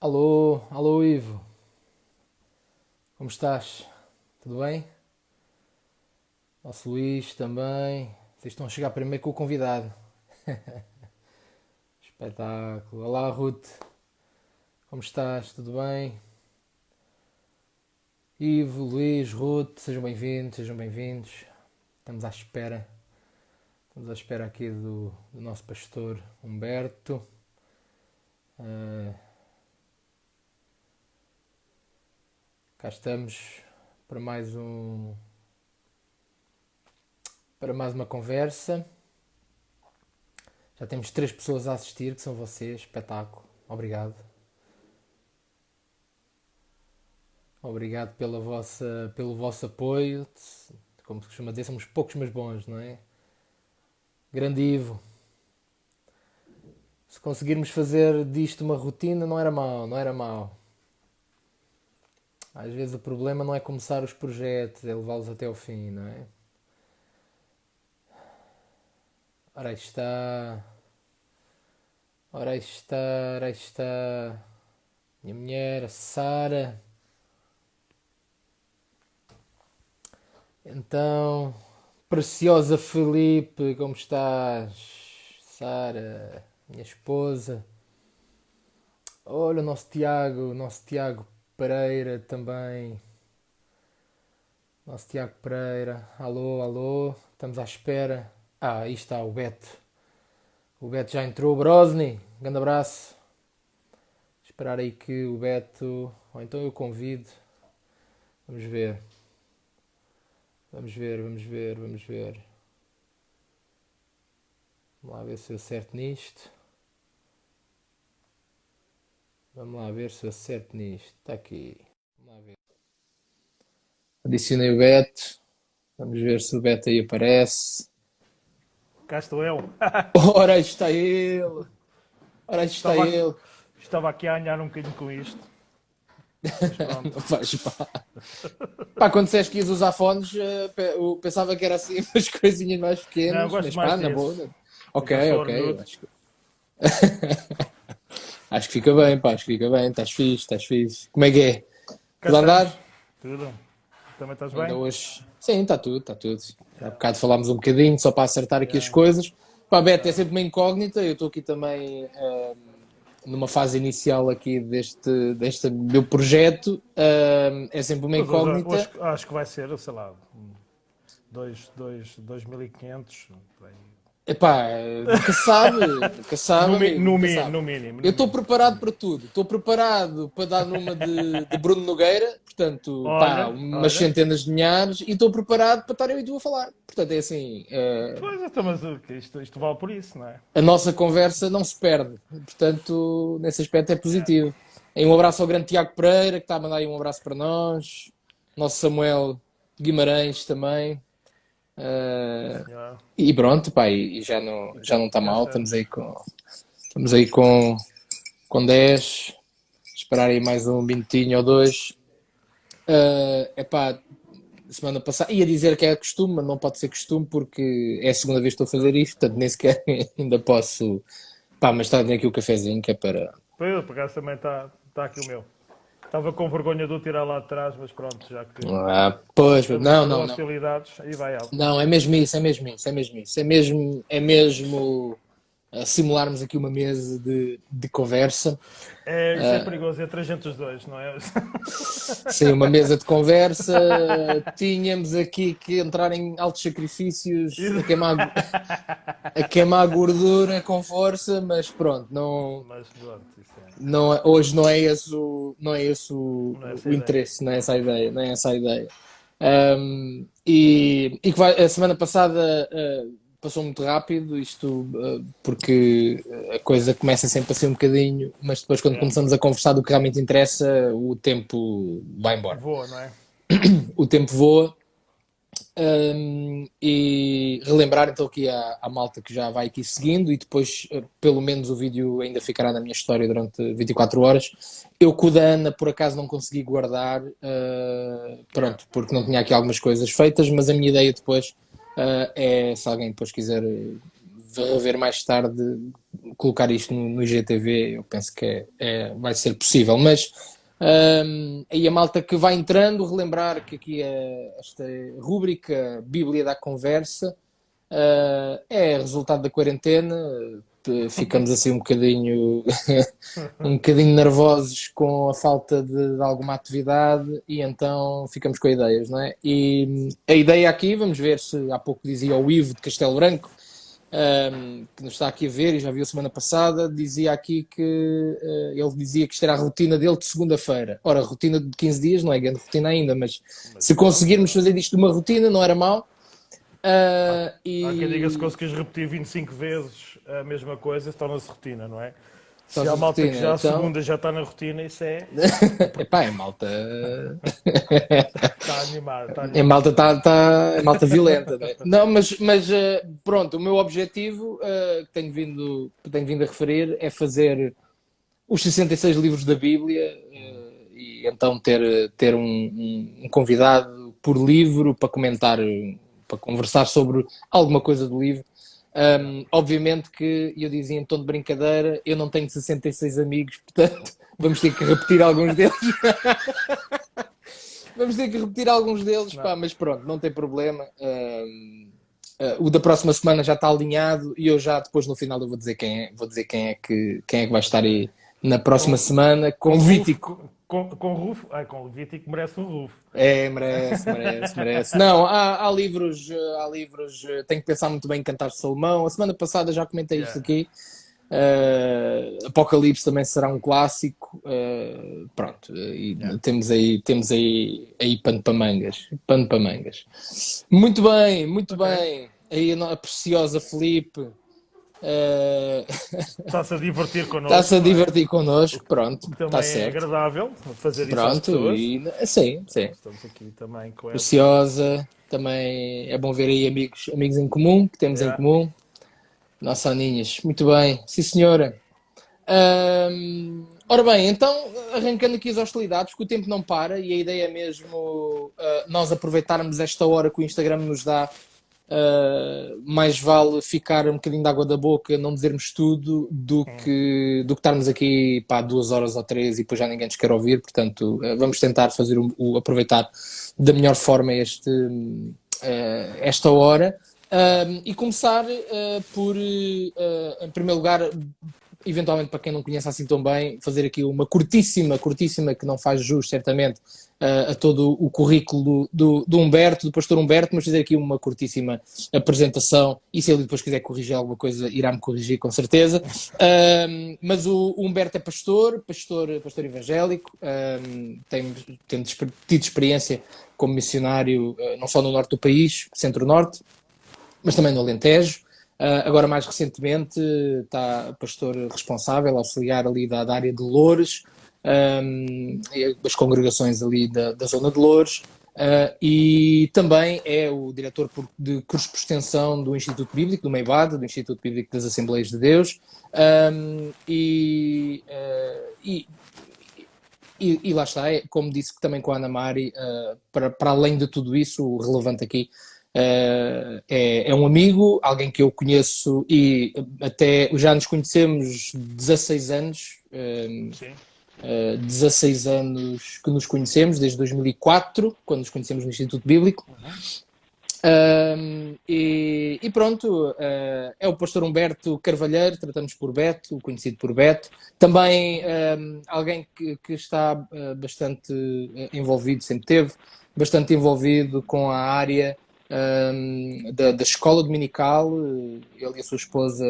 Alô, alô Ivo, como estás? Tudo bem? Nosso Luís também. Vocês estão a chegar primeiro com o convidado. Espetáculo. Olá Ruth, como estás? Tudo bem? Ivo, Luís, Ruth, sejam bem-vindos, sejam bem-vindos. Estamos à espera, estamos à espera aqui do nosso pastor Humberto. Ah, cá estamos para mais uma conversa. Já temos três pessoas a assistir, que são vocês. Espetáculo. Obrigado. Obrigado pelo vosso apoio. Como se costuma dizer, somos poucos mas bons, não é? Grande Ivo. Se conseguirmos fazer disto uma rotina, não era mau, não era mau. Às vezes o problema não é começar os projetos, é levá-los até ao fim, não é? Ora aí está. Ora aí está, ora aí está. Minha mulher, a Sara. Então, preciosa Felipe, como estás? Sara, minha esposa. Olha o nosso Tiago Pereira também. Nosso Tiago Pereira. Alô, alô, estamos à espera. Ah, aí está o Beto. O Beto já entrou. Brosny, grande abraço. Esperar aí que o Beto. Ou então eu convido. Vamos ver. Vamos ver, vamos ver, vamos ver. Vamos lá ver se eu acerto nisto. Vamos lá ver se eu acerto nisto. Está aqui. Vamos lá ver. Adicionei o Beto. Vamos ver se o Beto aí aparece. Cá estou eu. Ora, aí está ele. Ora, aí está Estava, ele. estava aqui a ganhar um bocadinho com isto, mas Não pronto. faz pá. Pá, quando disseste que ias usar fones, eu pensava que era assim umas coisinhas mais Não, eu pequenas, gosto mas pá, mais na desse. boa. O que eu Ok, sou ok. orelhudo. Acho que fica bem, pá, acho que fica bem. Estás fixe, estás fixe. Como é que é? Cá Tudo a andar? estamos. Tudo. Também estás Ainda bem? hoje. Sim, está tudo, está tudo. Há bocado falámos um bocadinho, só para acertar aqui as Yeah. coisas. Pá, Beto, é sempre uma incógnita. Eu estou aqui também numa fase inicial aqui deste meu projeto. É sempre uma Mas hoje incógnita. acho que vai ser, sei lá, 2.500. Por aí. Epá, nunca sabe, amigo, No nunca mínimo, sabe. no mínimo, Eu no estou mínimo. preparado para tudo. Estou preparado para dar numa de Bruno Nogueira, portanto, pá, Olha, umas olha. centenas de milhares, e estou preparado para estar eu e tu a falar. Portanto, é assim, Pois, então, mas isto vale por isso, não é? a nossa conversa não se perde. Portanto, nesse aspecto é Yeah. positivo. E um abraço ao grande Tiago Pereira, que está a mandar aí um abraço para nós. Nosso Samuel Guimarães também. Sim, Uh, senhor. e pronto, pá, e já não está Cá mal. estamos. Estamos aí com 10. Esperar aí mais um minutinho ou dois. Epá, semana passada ia dizer que é costume, mas não pode ser costume porque é a segunda vez que estou a fazer isto, portanto nem sequer ainda posso. Pá, mas está aqui o cafezinho que é para. Pois, por acaso também está aqui o meu. Estava com vergonha de o tirar lá atrás, mas pronto, já que Pois, não, abriu não, não. hostilidades, aí vai ela. Não, é mesmo isso, é mesmo isso, é mesmo isso. É mesmo simularmos aqui uma mesa de conversa. Isso é perigoso, entre a gente os dois, não é? Sim, uma mesa de conversa. Tínhamos aqui que entrar em altos sacrifícios, a queimar gordura com força, mas pronto, não, Mas pronto, isso não, hoje não é esse não é essa o a ideia. interesse, não é essa a ideia, não é essa a ideia. E que a semana passada passou muito rápido, isto porque a coisa começa sempre a ser um bocadinho, mas depois quando É. começamos a conversar do que realmente interessa, o tempo vai embora. Voa, não é? O tempo voa. E relembrar então aqui à malta que já vai aqui seguindo e depois pelo menos o vídeo ainda ficará na minha história durante 24 horas. Eu com o da Ana por acaso não consegui guardar, Yeah. pronto, porque não tinha aqui algumas coisas feitas, mas a minha ideia depois é, se alguém depois quiser rever mais tarde, colocar isto no IGTV, eu penso que vai ser possível. Mas aí a malta que vai entrando, relembrar que aqui esta rúbrica Bíblia da Conversa é resultado da quarentena. Ficamos assim um bocadinho um bocadinho nervosos com a falta de alguma atividade e então ficamos com ideias, não é? E a ideia aqui, vamos ver se há pouco dizia o Ivo de Castelo Branco, que nos está aqui a ver e já viu semana passada, dizia aqui que ele dizia que isto era a rotina dele de segunda-feira. Ora, a rotina de 15 dias não é grande rotina ainda, mas se conseguirmos fazer disto uma rotina não era mau. Há quem diga se conseguires repetir 25 vezes a mesma coisa, torna-se rotina, não é? Se há Torna-se malta que rotina, já a então... segunda já está na rotina, isso é. Epá, é malta. Está animado, está É animado. é malta violenta, né? Não, mas pronto, o meu objetivo, que tenho vindo a referir, é fazer os 66 livros da Bíblia, e então ter um convidado por livro para comentar, para conversar sobre alguma coisa do livro. Obviamente que eu dizia em tom de brincadeira, eu não tenho 66 amigos, portanto vamos ter que repetir alguns deles. Vamos ter que repetir alguns deles, pá, mas pronto, não tem problema. O da próxima semana já está alinhado e eu já depois no final eu vou dizer quem é que vai estar aí na próxima semana com Vítico. Com Rufo? Com o Vítico merece um Rufo. Merece. Não, há livros, tenho que pensar muito bem em Cantar de Salomão. A semana passada já comentei isto aqui. Apocalipse também será um clássico. Pronto, temos aí pano para mangas. Muito bem. Aí a preciosa Filipe Está-se a divertir connosco. está-se a divertir connosco, pronto, Também está é certo. agradável fazer isso às Pronto, pessoas. sim. Estamos aqui também com essa. Preciosa, também é bom ver aí amigos em comum, que temos em comum. Nossa, Aninhas, muito bem, sim senhora. Ora bem, então, arrancando aqui as hostilidades, porque o tempo não para e a ideia é mesmo nós aproveitarmos esta hora que o Instagram nos dá. Mais vale ficar um bocadinho de água da boca, não dizermos tudo, do que estarmos aqui 2 horas ou 3 e depois já ninguém nos quer ouvir. Portanto, vamos tentar fazer aproveitar da melhor forma esta hora. E começar por, em primeiro lugar, eventualmente para quem não conhece assim tão bem, fazer aqui uma curtíssima, que não faz jus, certamente, a todo o currículo do Humberto, do pastor Humberto, mas fazer aqui uma curtíssima apresentação, e se ele depois quiser corrigir alguma coisa, irá-me corrigir com certeza. Mas o Humberto é pastor evangélico, tem tido experiência como missionário, não só no norte do país, centro-norte, mas também no Alentejo. Agora, mais recentemente, está pastor responsável, auxiliar ali da área de Loures, das congregações ali da zona de Loures, e também é o diretor de curso por extensão do Instituto Bíblico, do MEIBAD, do Instituto Bíblico das Assembleias de Deus, e lá está, como disse também com a Ana Mari, para além de tudo isso, o relevante aqui é um amigo, alguém que eu conheço e até já nos conhecemos 16 anos. Sim. 16 anos que nos conhecemos, desde 2004, quando nos conhecemos no Instituto Bíblico. E pronto, é o pastor Humberto Carvalheiro, tratamos por Beto, conhecido por Beto. Também alguém que está bastante envolvido, sempre teve, bastante envolvido com a área da escola dominical. Ele e a sua esposa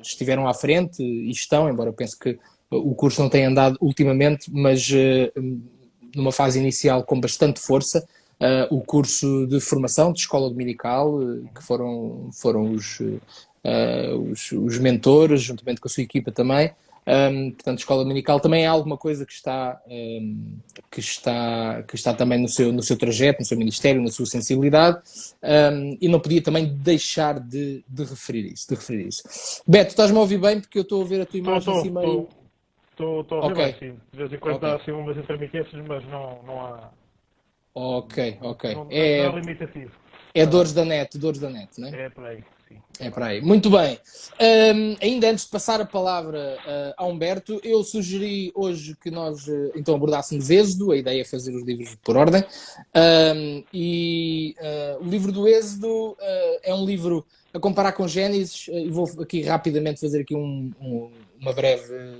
estiveram à frente e estão, embora eu pense que o curso não tenha andado ultimamente, mas numa fase inicial com bastante força. O curso de formação de escola dominical, que foram os mentores, juntamente com a sua equipa também. Portanto, escola dominical também é alguma coisa que está também no seu trajeto, no seu ministério, na sua sensibilidade, e não podia também deixar de referir isso. Beto, estás-me a ouvir bem? Porque eu estou a ver a tua imagem assim meio... Estou a ouvir bem, sim. De vez em quando há assim umas intermitências, mas não há... Ok. Não é limitativo. É dores da net, não é? É por aí. sim. É para aí. Muito bem. Ainda antes de passar a palavra a Humberto, eu sugeri hoje que nós então abordássemos Êxodo, a ideia é fazer os livros por ordem. O livro do Êxodo é um livro a comparar com Gênesis, e vou aqui rapidamente fazer aqui um breve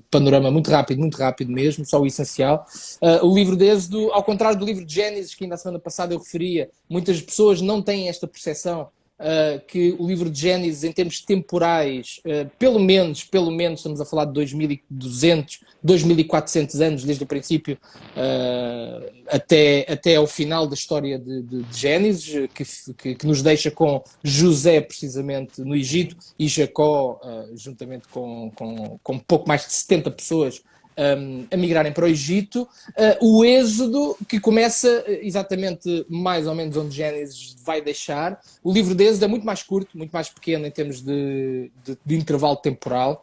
panorama muito rápido mesmo, só o essencial. O livro de Êxodo, ao contrário do livro de Gênesis, que ainda a semana passada eu referia, muitas pessoas não têm esta percepção que o livro de Gênesis, em termos temporais, pelo menos estamos a falar de 2200, 2400 anos, desde o princípio até ao final da história de Gênesis, que nos deixa com José, precisamente, no Egito, e Jacó, juntamente com pouco mais de 70 pessoas, a migrarem para o Egito. O Êxodo, que começa exatamente mais ou menos onde Gênesis vai deixar. O livro de Êxodo é muito mais curto, muito mais pequeno em termos de intervalo temporal.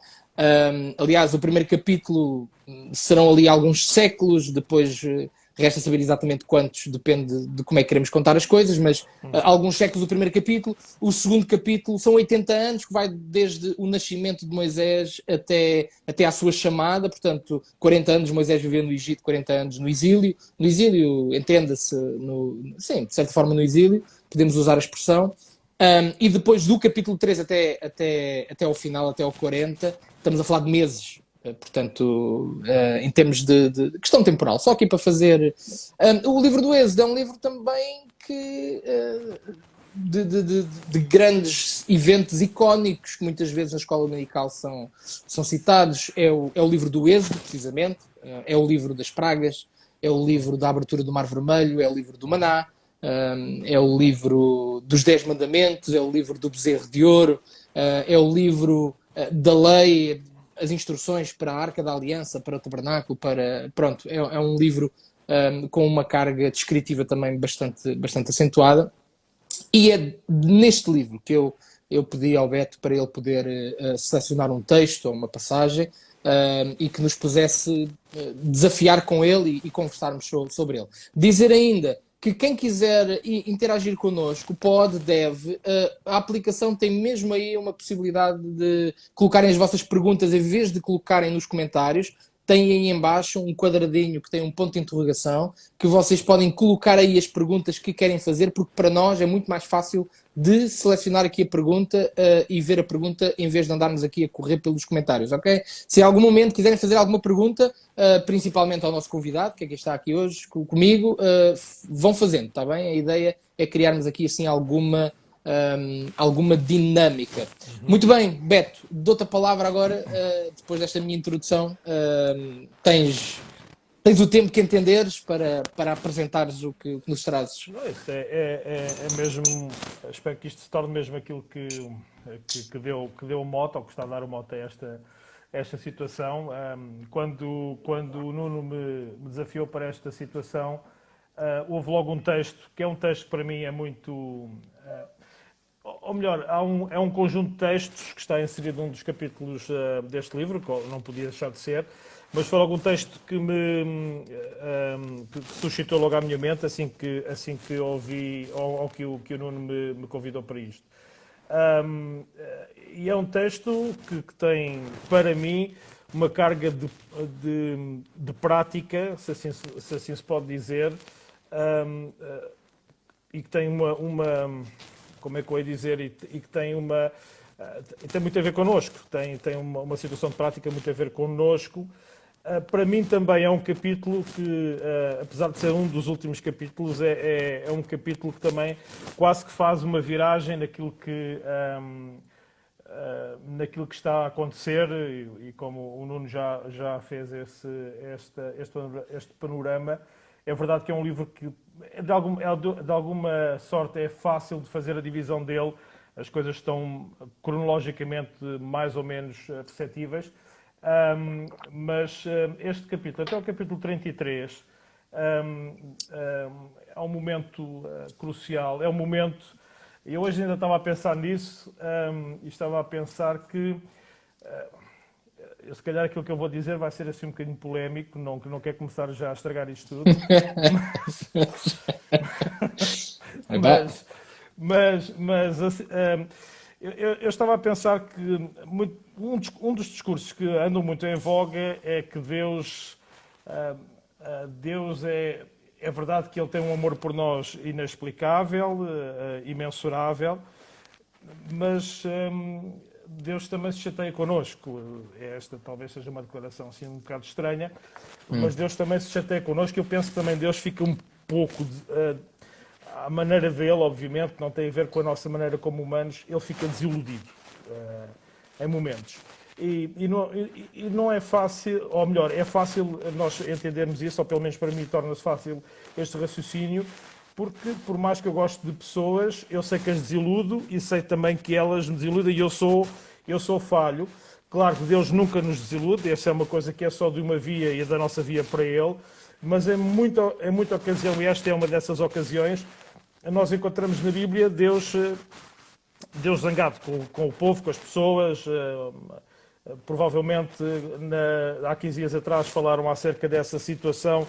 Aliás, o primeiro capítulo serão ali alguns séculos, depois resta saber exatamente quantos, depende de como é que queremos contar as coisas, mas alguns séculos do primeiro capítulo. O segundo capítulo são 80 anos, que vai desde o nascimento de Moisés até à sua chamada, portanto, 40 anos Moisés viveu no Egito, 40 anos no exílio. No exílio, entenda-se, sim, de certa forma no exílio, podemos usar a expressão. E depois do capítulo 3 até ao final, até ao 40, estamos a falar de meses. Portanto, em termos de questão temporal, só aqui para fazer. O livro do Êxodo é um livro também que de grandes eventos icónicos que muitas vezes na escola dominical são citados. É o livro do Êxodo, precisamente, é o livro das pragas, é o livro da abertura do Mar Vermelho, é o livro do Maná, é o livro dos 10 Mandamentos, é o livro do Bezerro de Ouro, é o livro da lei, as instruções para a Arca da Aliança, para o Tabernáculo, pronto, é um livro com uma carga descritiva também bastante acentuada. E é neste livro que eu pedi ao Beto para ele poder selecionar um texto ou uma passagem e que nos pusesse desafiar com ele e conversarmos sobre ele. Dizer ainda que quem quiser interagir connosco deve. A aplicação tem mesmo aí uma possibilidade de colocarem as vossas perguntas em vez de colocarem nos comentários. Tem aí em baixo um quadradinho que tem um ponto de interrogação, que vocês podem colocar aí as perguntas que querem fazer, porque para nós é muito mais fácil de selecionar aqui a pergunta e ver a pergunta em vez de andarmos aqui a correr pelos comentários, ok? Se em algum momento quiserem fazer alguma pergunta, principalmente ao nosso convidado, que aqui está aqui hoje comigo, vão fazendo, está bem? A ideia é criarmos aqui assim alguma dinâmica. Muito bem, Beto, dou-te a palavra agora, depois desta minha introdução. Tens o tempo que entenderes para apresentares o que nos trazes. Não, isto é mesmo, espero que isto se torne mesmo aquilo que deu o mote, ou que está a dar o mote a esta situação. Quando o Nuno me desafiou para esta situação, houve logo um texto, que é um texto que para mim é muito... ou melhor, é um conjunto de textos que está inserido num dos capítulos deste livro, que não podia deixar de ser, mas foi logo um texto que suscitou logo à minha mente assim que ouvi, ou que o Nuno me convidou para isto. E é um texto que tem, para mim, uma carga de prática, se assim se pode dizer, e que tem como é que eu ia dizer, e que tem muito a ver connosco, tem uma situação de prática muito a ver connosco. Para mim também é um capítulo que, apesar de ser um dos últimos capítulos, é um capítulo que também quase que faz uma viragem naquilo que está a acontecer, e como o Nuno já fez este panorama. É verdade que é um livro que, de alguma sorte, é fácil de fazer a divisão dele. As coisas estão cronologicamente mais ou menos perceptíveis. Mas este capítulo, até o capítulo 33, é um momento crucial. É um momento... Eu hoje ainda estava a pensar nisso e estava a pensar que... se calhar aquilo que eu vou dizer vai ser assim um bocadinho polémico, não quero começar já a estragar isto tudo, Mas eu estava a pensar que um dos discursos que andam muito em voga é que Deus é verdade que Ele tem um amor por nós inexplicável, imensurável, mas Deus também se chateia connosco. Esta talvez seja uma declaração assim um bocado estranha, mas Deus também se chateia connosco. Eu penso que também Deus fica um pouco... a maneira dele, obviamente, não tem a ver com a nossa maneira como humanos, ele fica desiludido em momentos. E não é fácil, ou melhor, é fácil nós entendermos isso, ou pelo menos para mim torna-se fácil este raciocínio, porque por mais que eu goste de pessoas, eu sei que as desiludo e sei também que elas me desiludem e eu sou falho. Claro que Deus nunca nos desilude, essa é uma coisa que é só de uma via e é da nossa via para Ele, mas em muita ocasião, e esta é uma dessas ocasiões, nós encontramos na Bíblia Deus zangado com o povo, com as pessoas. Provavelmente há 15 dias atrás falaram acerca dessa situação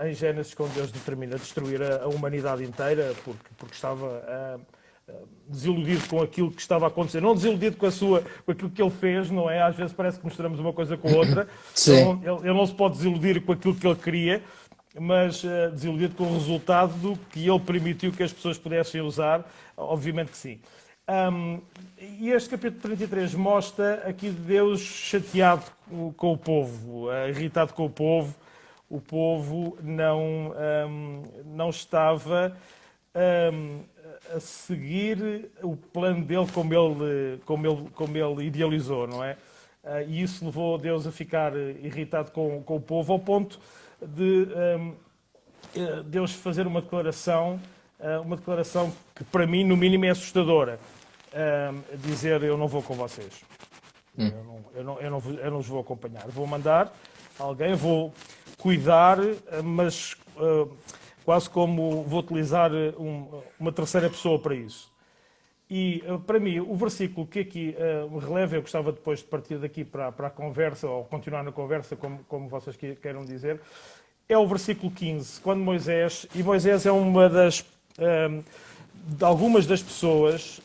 em Gênesis, quando Deus determina destruir a humanidade inteira, porque estava desiludido com aquilo que estava a acontecer. Não desiludido com aquilo que ele fez, não é? Às vezes parece que misturamos uma coisa com a outra. Sim. Ele não se pode desiludir com aquilo que ele queria, mas desiludido com o resultado que ele permitiu que as pessoas pudessem usar. Obviamente que sim. E este capítulo 33 mostra aqui Deus chateado com o povo, irritado com o povo. O povo não estava a seguir o plano dele como ele idealizou, não é? E isso levou Deus a ficar irritado com o povo, ao ponto de Deus fazer uma declaração que para mim, no mínimo, é assustadora. Dizer, eu não vou com vocês. Eu não os vou acompanhar. Vou mandar alguém, vou cuidar, mas quase como vou utilizar uma terceira pessoa para isso. E, para mim, o versículo que aqui releva, eu gostava depois de partir daqui para a conversa, ou continuar na conversa, como vocês queiram dizer, é o versículo 15, quando Moisés é uma de algumas das pessoas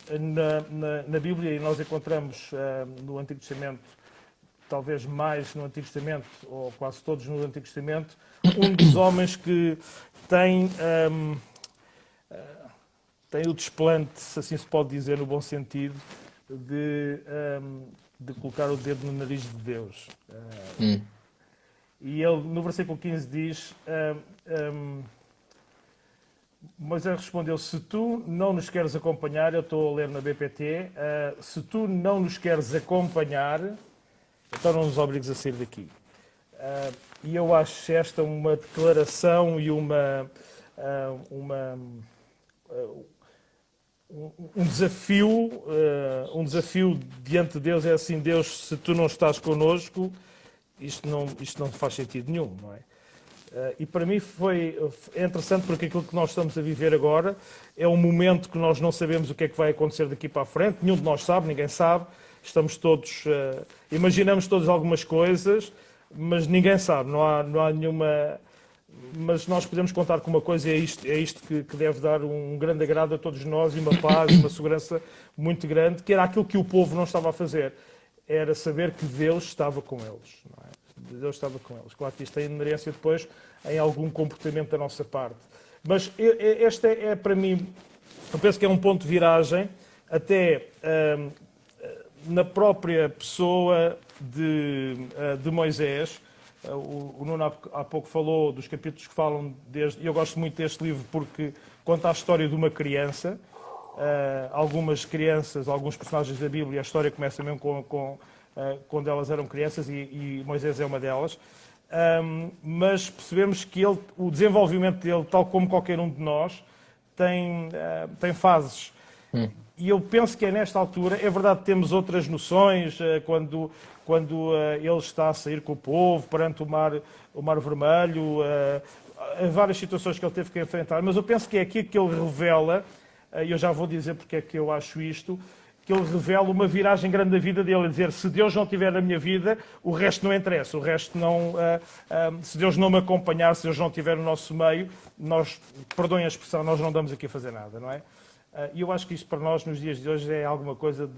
na Bíblia, e nós encontramos no Antigo Testamento, talvez mais no Antigo Testamento, ou quase todos no Antigo Testamento, um dos homens que tem o desplante, se assim se pode dizer, no bom sentido, de colocar o dedo no nariz de Deus. E ele, no versículo 15, diz... Moisés respondeu, se tu não nos queres acompanhar, eu estou a ler na BPT, se tu não nos queres acompanhar, então não nos obrigues a sair daqui. E eu acho esta uma declaração e um desafio diante de Deus. É assim, Deus, se tu não estás connosco, isto não faz sentido nenhum, não é? E para mim é interessante porque aquilo que nós estamos a viver agora é um momento que nós não sabemos o que é que vai acontecer daqui para a frente, nenhum de nós sabe, ninguém sabe, estamos todos, imaginamos todos algumas coisas, mas ninguém sabe, não há nenhuma... Mas nós podemos contar com uma coisa, e é isto que deve dar um grande agrado a todos nós, e uma paz, uma segurança muito grande, que era aquilo que o povo não estava a fazer, era saber que Deus estava com eles, não é? Deus estava com eles. Claro que isto tem inerência depois em algum comportamento da nossa parte. Mas este é para mim, eu penso que é um ponto de viragem, até na própria pessoa de Moisés. O Nuno há pouco falou dos capítulos que falam desde... Eu gosto muito deste livro porque conta a história de uma criança. Algumas crianças, alguns personagens da Bíblia, a história começa mesmo quando elas eram crianças, e Moisés é uma delas. Mas percebemos que o desenvolvimento dele, tal como qualquer um de nós, tem fases. E eu penso que é nesta altura, é verdade que temos outras noções, quando ele está a sair com o povo perante o mar Vermelho, várias situações que ele teve que enfrentar, mas eu penso que é aqui que ele revela, e eu já vou dizer porque é que eu acho isto, que ele revela uma viragem grande da vida dele, a dizer, se Deus não estiver na minha vida, o resto não interessa, o resto não... se Deus não me acompanhar, se Deus não estiver no nosso meio, perdoem a expressão, nós não andamos aqui a fazer nada, não é? E eu acho que isto para nós, nos dias de hoje, é alguma coisa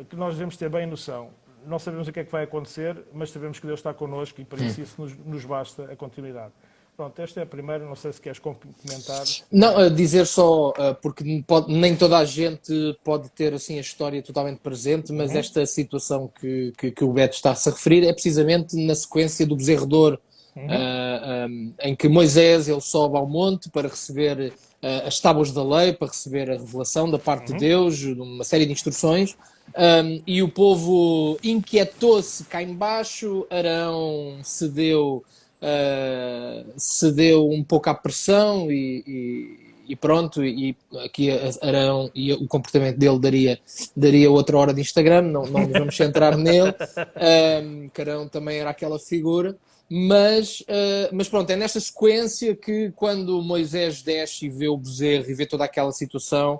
que nós devemos ter bem noção. Não sabemos o que é que vai acontecer, mas sabemos que Deus está connosco e, para isso nos basta a continuidade. Pronto, esta é a primeira, não sei se queres comentar. Não, a dizer só, porque nem toda a gente pode ter assim a história totalmente presente, mas esta situação que o Beto está-se a referir é precisamente na sequência do bezerro de ouro, em que Moisés ele sobe ao monte para receber as tábuas da lei, para receber a revelação da parte de Deus, uma série de instruções, e o povo inquietou-se cá embaixo, Arão cedeu um pouco à pressão e pronto, e aqui Arão e o comportamento dele daria outra hora de Instagram, não nos vamos centrar nele, que Arão também era aquela figura, mas pronto, é nesta sequência que quando Moisés desce e vê o bezerro e vê toda aquela situação,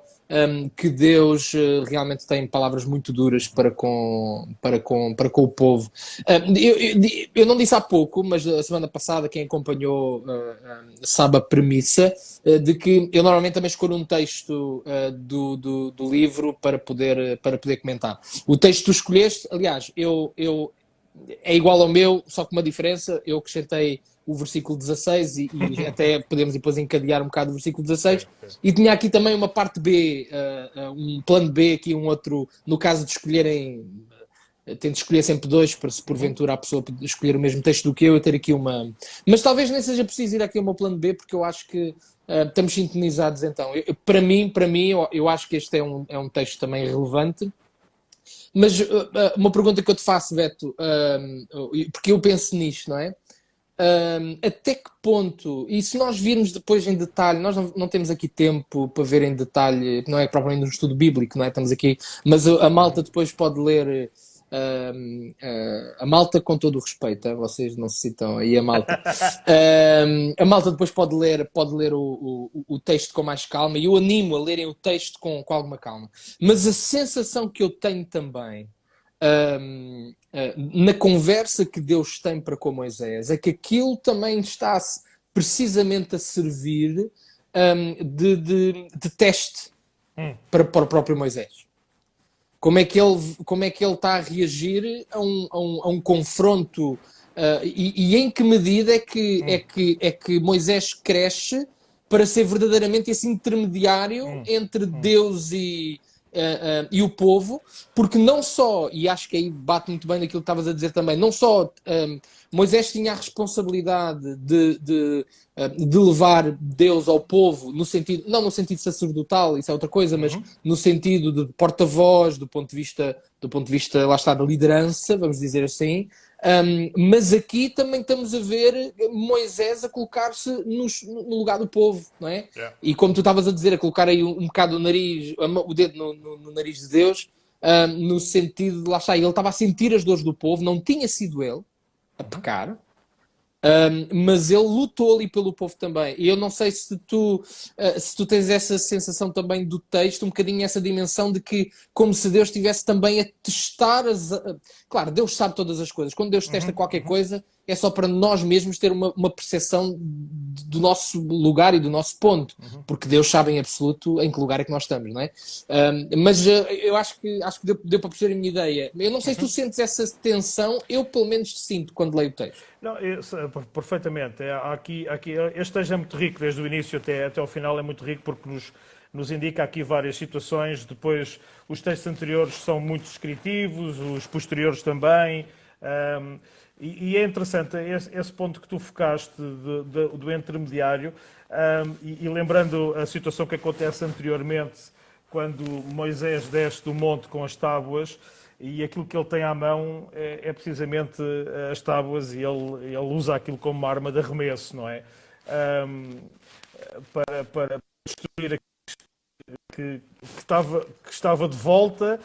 que Deus realmente tem palavras muito duras para com o povo. Eu não disse há pouco, mas a semana passada quem acompanhou sabe a premissa de que eu normalmente também escolho um texto do livro para poder comentar. O texto que tu escolheste, aliás, é igual ao meu, só com uma diferença. Eu acrescentei o versículo 16 e até podemos depois encadear um bocado o versículo 16. E tinha aqui também uma parte B, um plano B, aqui um outro, no caso de escolherem, tento escolher sempre dois, para se porventura a pessoa escolher o mesmo texto do que eu ter aqui uma... Mas talvez nem seja preciso ir aqui ao meu plano B, porque eu acho que estamos sintonizados então. Para mim, eu acho que este é um texto também relevante. Mas uma pergunta que eu te faço, Beto, porque eu penso nisto, não é? Até que ponto, e se nós virmos depois em detalhe, nós não temos aqui tempo para ver em detalhe, não é propriamente um estudo bíblico, não é? Estamos aqui, mas a malta depois pode ler, a malta com todo o respeito, vocês não se citam aí a malta. A malta depois pode ler o texto com mais calma, e eu animo a lerem o texto com alguma calma. Mas a sensação que eu tenho também na conversa que Deus tem para com Moisés é que aquilo também está precisamente a servir de teste para o próprio Moisés. Como é que ele está a reagir a um confronto e em que medida é que Moisés cresce para ser verdadeiramente esse intermediário entre Deus e o povo, porque não só, e acho que aí bate muito bem naquilo que estavas a dizer também, não só Moisés tinha a responsabilidade de levar Deus ao povo, não no sentido sacerdotal, isso é outra coisa, mas no sentido de porta-voz, do ponto de vista, lá está, da liderança, vamos dizer assim. Mas aqui também estamos a ver Moisés a colocar-se no lugar do povo, não é? Yeah. E como tu estavas a dizer, a colocar aí um bocado o dedo no nariz de Deus, no sentido de, lá está, ele estava a sentir as dores do povo, não tinha sido ele a pecar, mas ele lutou ali pelo povo também. E eu não sei se tu tens essa sensação também do texto, um bocadinho essa dimensão de que, como se Deus estivesse também a testar Claro, Deus sabe todas as coisas. Quando Deus testa qualquer coisa, é só para nós mesmos ter uma percepção do nosso lugar e do nosso ponto. Porque Deus sabe em absoluto em que lugar é que nós estamos, não é? Mas eu acho que deu para perceber a minha ideia. Eu não sei se tu sentes essa tensão, eu pelo menos sinto quando leio o texto. Não, perfeitamente. Aqui, este texto é muito rico, desde o início até ao final é muito rico, porque nos indica aqui várias situações. Depois, os textos anteriores são muito descritivos, os posteriores também. E é interessante esse ponto que tu focaste do intermediário, e lembrando a situação que acontece anteriormente, quando Moisés desce do monte com as tábuas, e aquilo que ele tem à mão é precisamente as tábuas, e ele usa aquilo como uma arma de arremesso, não é? Para destruir aquilo que estava de volta,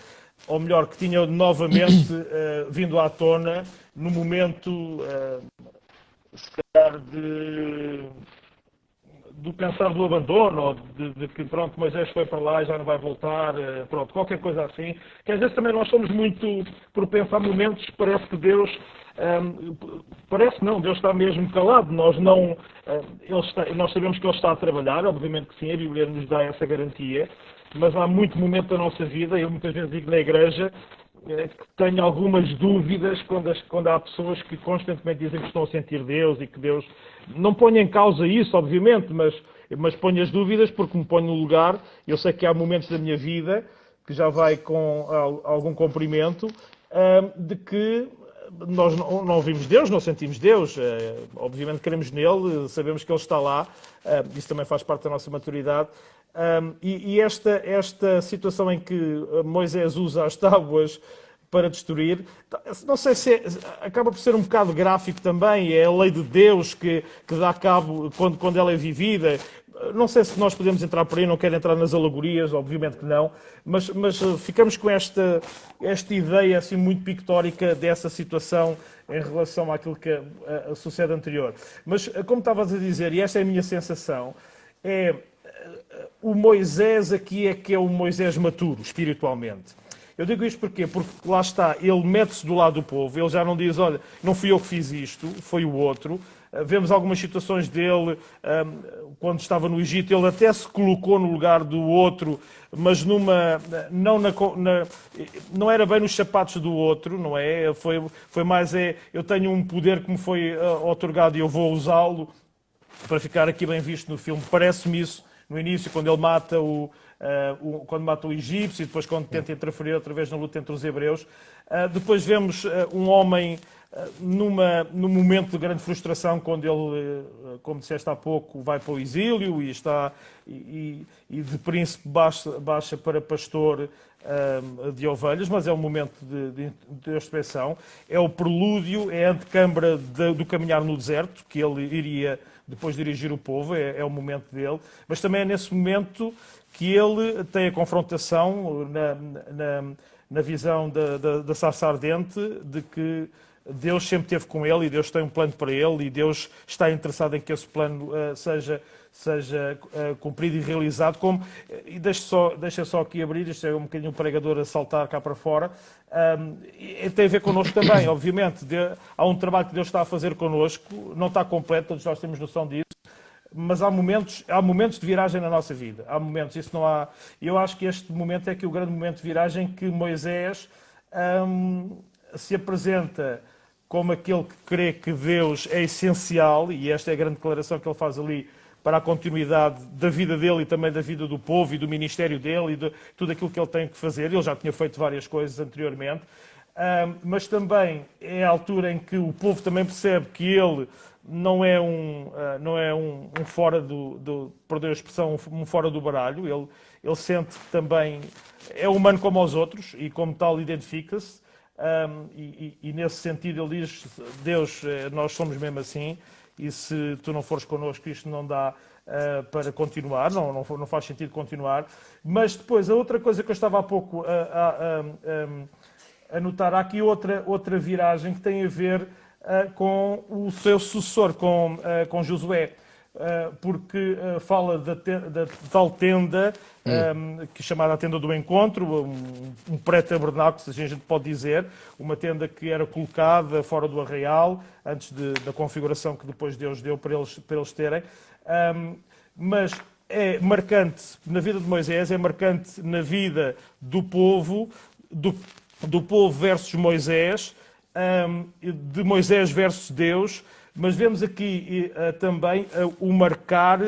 ou melhor, que tinha novamente vindo à tona no momento, se calhar, do pensar do abandono, ou de que pronto, Moisés foi para lá e já não vai voltar, pronto, qualquer coisa assim, que às vezes também nós somos muito propensos a momentos, parece que Deus, parece não, Deus está mesmo calado, nós sabemos que Ele está a trabalhar, obviamente que sim, a Bíblia nos dá essa garantia, mas há muito momento da nossa vida, eu muitas vezes digo na igreja, que tenho algumas dúvidas quando há pessoas que constantemente dizem que estão a sentir Deus e que Deus não põe em causa isso, obviamente, mas ponho as dúvidas porque me ponho no lugar. Eu sei que há momentos da minha vida que já vai com algum comprimento de que nós não vimos Deus, não sentimos Deus. Obviamente queremos nele, sabemos que Ele está lá. Isso também faz parte da nossa maturidade. E esta situação em que Moisés usa as tábuas para destruir, não sei se acaba por ser um bocado gráfico também, é a lei de Deus que dá cabo quando ela é vivida. Não sei se nós podemos entrar por aí, não quero entrar nas alegorias, obviamente que não, mas ficamos com esta ideia assim muito pictórica dessa situação em relação àquilo que sucede anterior. Mas, como estavas a dizer, e esta é a minha sensação, o Moisés aqui é que é o Moisés maturo, espiritualmente. Eu digo isto porquê? Porque lá está, ele mete-se do lado do povo, ele já não diz, olha, não fui eu que fiz isto, foi o outro. Vemos algumas situações dele, quando estava no Egito, ele até se colocou no lugar do outro, mas não era bem nos sapatos do outro, não é? Foi mais, eu tenho um poder que me foi outorgado e eu vou usá-lo para ficar aqui bem visto no filme. Parece-me isso no início, quando ele mata quando mata o egípcio e depois quando tenta interferir outra vez na luta entre os hebreus. Depois vemos um homem num momento de grande frustração, quando ele, como disseste há pouco, vai para o exílio e de príncipe baixa para pastor de ovelhas, mas é um momento de expiação. É o prelúdio, é a antecâmara do caminhar no deserto, que ele iria depois dirigir o povo, é o momento dele. Mas também é nesse momento que ele tem a confrontação na visão da sarça ardente, de que Deus sempre esteve com ele e Deus tem um plano para ele e Deus está interessado em que esse plano seja cumprido e realizado. E deixa só aqui abrir, isto é um bocadinho um pregador a saltar cá para fora, tem a ver connosco também, obviamente. Há um trabalho que Deus está a fazer connosco, não está completo, todos nós temos noção disso, mas há momentos de viragem na nossa vida. Há momentos, isso não há. Eu acho que este momento é que o grande momento de viragem que Moisés se apresenta como aquele que crê que Deus é essencial, e esta é a grande declaração que ele faz ali para a continuidade da vida dele e também da vida do povo e do ministério dele e de tudo aquilo que ele tem que fazer. Ele já tinha feito várias coisas anteriormente, mas também é a altura em que o povo também percebe que ele não é um fora perdão a expressão, um fora do baralho. Ele sente que também é humano como os outros e como tal identifica-se. E nesse sentido ele diz, Deus, nós somos mesmo assim, e se tu não fores connosco isto não dá para continuar, não faz sentido continuar. Mas depois, a outra coisa que eu estava há pouco a notar, há aqui outra viragem que tem a ver com o seu sucessor, com Josué. Porque fala da tal tenda, que é chamada a tenda do encontro, um pré-tabernáculo, se a gente pode dizer, uma tenda que era colocada fora do arraial, antes da configuração que depois Deus deu para eles terem. Mas é marcante na vida de Moisés, é marcante na vida do povo, do povo versus Moisés, de Moisés versus Deus. Mas vemos aqui também o marcar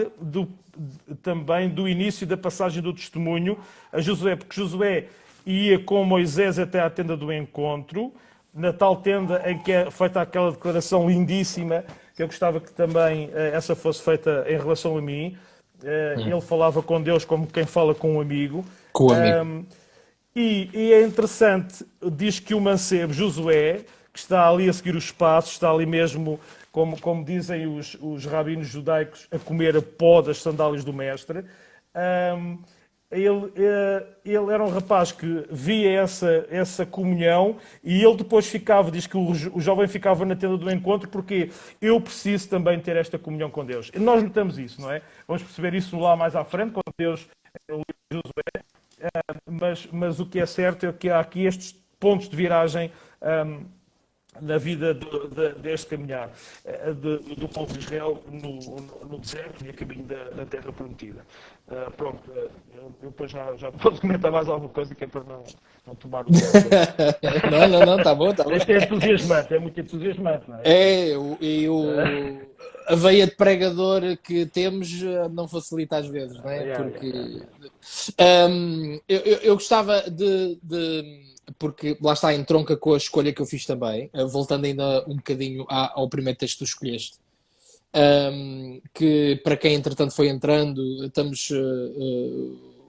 também do início da passagem do testemunho a Josué, porque Josué ia com Moisés até à tenda do encontro, na tal tenda em que é feita aquela declaração lindíssima, que eu gostava que também essa fosse feita em relação a mim. Ele falava com Deus como quem fala com um amigo. Com o amigo. E é interessante, diz que o mancebo Josué, que está ali a seguir os passos, está ali mesmo, como dizem os rabinos judaicos, a comer a pó das sandálias do mestre. ele era um rapaz que via essa comunhão e ele depois ficava, diz que o jovem ficava na tenda do encontro porque eu preciso também ter esta comunhão com Deus. E nós notamos isso, não é? Vamos perceber isso lá mais à frente, quando Deus é o livro de Josué. Mas o que é certo é que há aqui estes pontos de viragem na vida deste caminhar do povo de Israel no deserto e a caminho da terra prometida. Pronto, eu depois já posso comentar mais alguma coisa que é para não tomar o tempo. Não, tá bom, tá bom. Isto é muito entusiasmante, não é? A veia de pregador que temos não facilita às vezes, não é? Porque eu gostava porque lá está, entronca com a escolha que eu fiz também, voltando ainda um bocadinho ao primeiro texto que tu escolheste, que para quem entretanto foi entrando,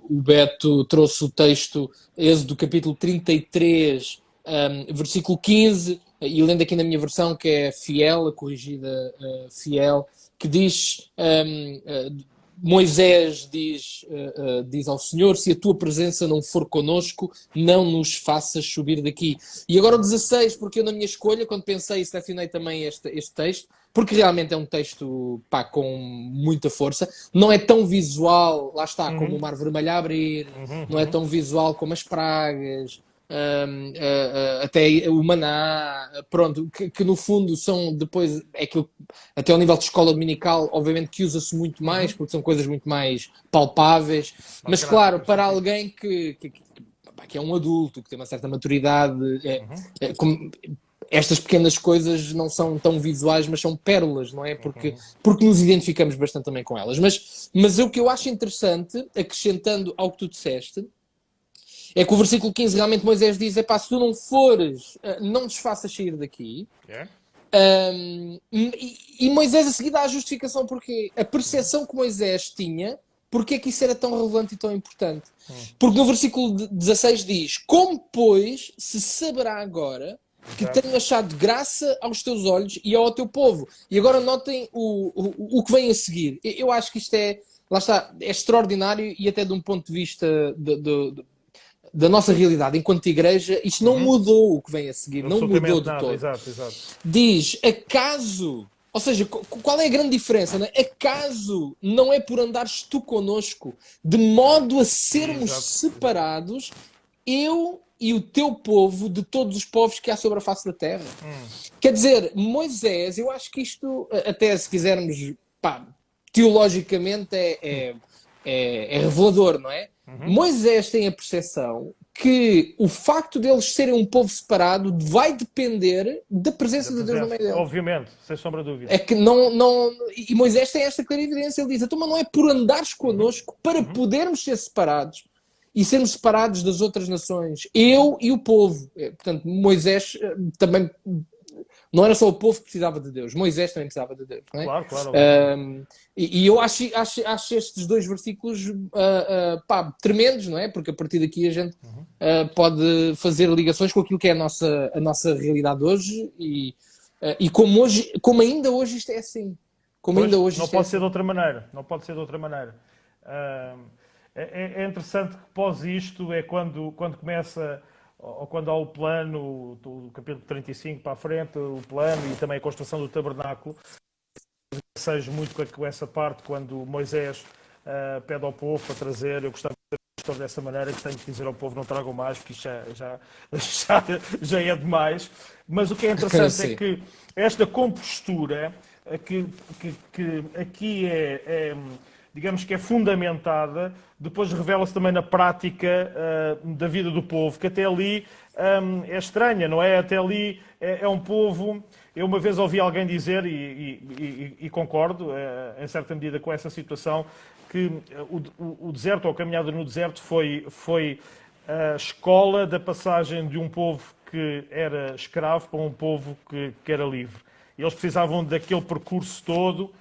o Beto trouxe o texto Êxodo capítulo 33, versículo 15, e lendo aqui na minha versão, que é fiel, a corrigida fiel, que diz... Moisés diz ao Senhor: se a tua presença não for connosco, não nos faças subir daqui. E agora o 16, porque eu na minha escolha, quando pensei, selecionei também este texto, porque realmente é um texto com muita força. Não é tão visual, lá está, como o Mar Vermelho a abrir, não é tão visual como as pragas, até o maná, pronto, que no fundo são depois, é aquilo, até ao nível de escola dominical, obviamente que usa-se muito mais, porque são coisas muito mais palpáveis, mas claro, para alguém que é um adulto, que tem uma certa maturidade, estas pequenas coisas não são tão visuais, mas são pérolas, não é? Porque nos identificamos bastante também com elas. Mas o que eu acho interessante, acrescentando ao que tu disseste, é que o versículo 15 realmente Moisés diz: se tu não fores, não nos faças sair daqui. E Moisés a seguir dá a justificação porque a percepção que Moisés tinha, porque é que isso era tão relevante e tão importante. Porque no versículo 16 diz: como, pois, se saberá agora que tenho achado graça aos teus olhos e ao teu povo. E agora notem o que vem a seguir. Eu acho que isto lá está, é extraordinário e até de um ponto de vista da nossa realidade enquanto igreja, isto não mudou o que vem a seguir, não mudou de todo. Exato. Diz, acaso, ou seja, qual é a grande diferença? Não é? Acaso não é por andares tu connosco, de modo a sermos separados, eu e o teu povo, de todos os povos que há sobre a face da terra. Quer dizer, Moisés, eu acho que isto, até se quisermos, teologicamente, é revelador, não é? Moisés tem a percepção que o facto deles serem um povo separado vai depender da presença de Deus no meio deles. Obviamente, sem sombra de dúvida. É que e Moisés tem esta clara evidência. Ele diz: então, mas não é por andares connosco para podermos ser separados e sermos separados das outras nações, eu e o povo. Portanto, Moisés também... Não era só o povo que precisava de Deus, Moisés também precisava de Deus. Não é? Claro. E eu acho estes dois versículos tremendos, não é? Porque a partir daqui a gente pode fazer ligações com aquilo que é a nossa realidade hoje e como ainda hoje isto é assim. Não pode ser de outra maneira. É interessante que pós isto é quando começa... ou quando há o plano, do capítulo 35 para a frente, o plano e também a construção do tabernáculo, seja muito com essa parte, quando Moisés pede ao povo para trazer, eu gostava de dizer dessa maneira, que tenho que dizer ao povo não tragam mais, porque isto já é demais, mas o que é interessante é que esta compostura, que aqui digamos que é fundamentada, depois revela-se também na prática da vida do povo, que até ali é estranha, não é? Até ali é um povo... Eu uma vez ouvi alguém dizer, e concordo, em certa medida, com essa situação, que o deserto, ou a caminhada no deserto, foi a escola da passagem de um povo que era escravo para um povo que era livre. E eles precisavam daquele percurso todo.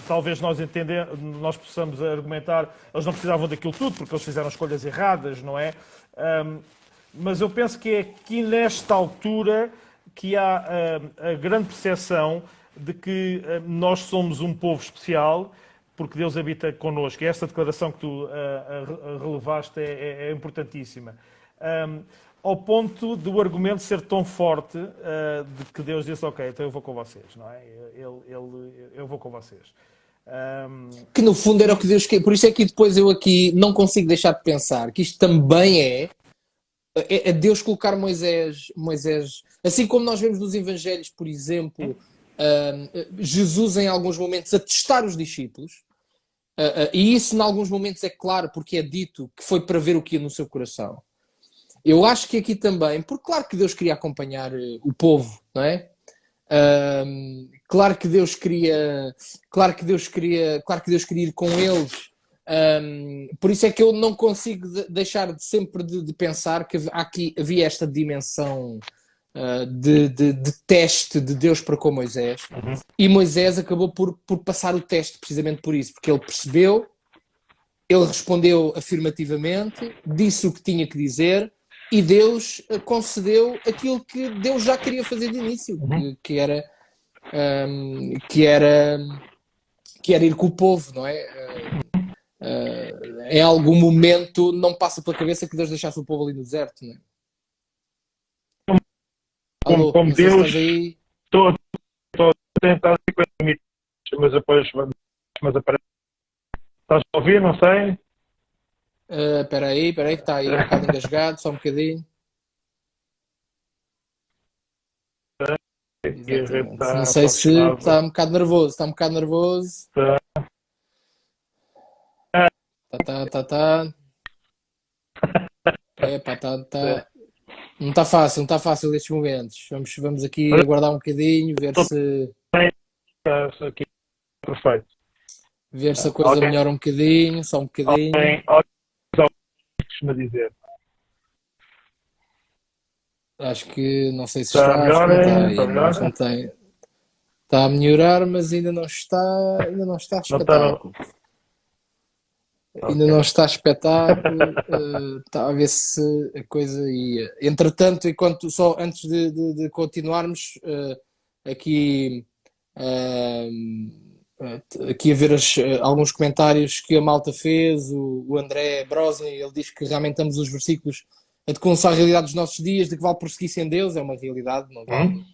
Talvez nós possamos argumentar, eles não precisavam daquilo tudo, porque eles fizeram escolhas erradas, não é? Mas eu penso que é aqui nesta altura que há a grande percepção de que nós somos um povo especial porque Deus habita connosco. E esta declaração que tu relevaste é importantíssima. Ao ponto do argumento ser tão forte de que Deus disse, ok, então eu vou com vocês, não é? Eu vou com vocês. Que no fundo era o que Deus queria. Por isso é que depois eu aqui não consigo deixar de pensar que isto também é Deus colocar Moisés, assim como nós vemos nos Evangelhos, por exemplo, Jesus em alguns momentos a testar os discípulos, e isso em alguns momentos é claro porque é dito que foi para ver o que ia no seu coração. Eu acho que aqui também, porque claro que Deus queria acompanhar o povo, não é? Claro que Deus queria ir com eles. Por isso é que eu não consigo deixar sempre de pensar que havia esta dimensão de teste de Deus para com Moisés. E Moisés acabou por passar o teste precisamente por isso, porque ele percebeu, ele respondeu afirmativamente, disse o que tinha que dizer e Deus concedeu aquilo que Deus já queria fazer de início, que era ir com o povo, não é? Em algum momento não passa pela cabeça que Deus deixasse o povo ali no deserto, não é? Alô, como não sei se Deus, estás aí. estou a tentar 50 minutos, mas depois aparece. Estás a ouvir? Não sei. Espera aí, que está aí um bocado engasgado, só um bocadinho. Exatamente. Não sei se está um bocado nervoso. Tá. Tá. Epá, tá. Não está fácil estes momentos. Vamos aqui aguardar um bocadinho, ver se Aqui. Perfeito. a coisa melhora um bocadinho, só um bocadinho. Me dizer. Acho que não sei se Está melhor, não tem. Está a melhorar, mas ainda não está espetáculo. Ainda não está espetáculo. Está a ver se a coisa ia. Entretanto, só antes de continuarmos, aqui a ver alguns comentários que a malta fez. O André Brosny, ele diz que realmente estamos os versículos a deconciliar a realidade dos nossos dias, de que vale prosseguir-se em Deus, é uma realidade, não vale.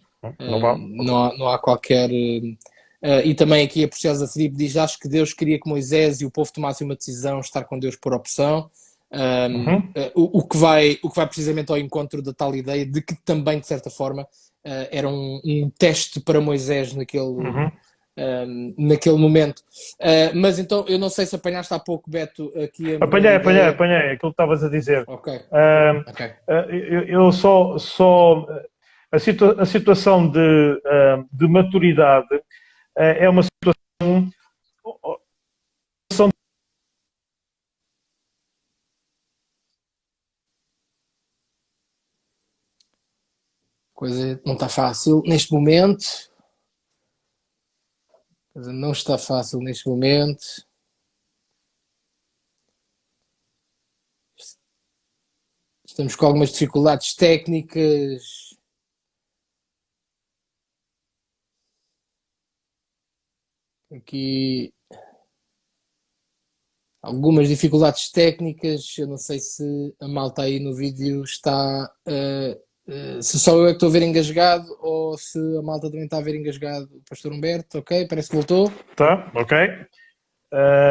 Não há qualquer. E também aqui a Preciosa Filipe diz: acho que Deus queria que Moisés e o povo tomassem uma decisão, estar com Deus por opção. O que vai precisamente ao encontro da tal ideia de que também, de certa forma, era um teste para Moisés naquele momento. Mas então, eu não sei se apanhaste há pouco, Beto, aqui apanhei aquilo que estavas a dizer. Ok. Eu só a situação de maturidade é uma situação coisa não está fácil neste momento. Não está fácil neste momento. Estamos com algumas dificuldades técnicas. Aqui algumas dificuldades técnicas. Eu não sei se a malta aí no vídeo está. Se só eu é que estou a ver engasgado ou se a malta também está a ver engasgado o Pastor Humberto. Ok, parece que voltou. Tá, ok.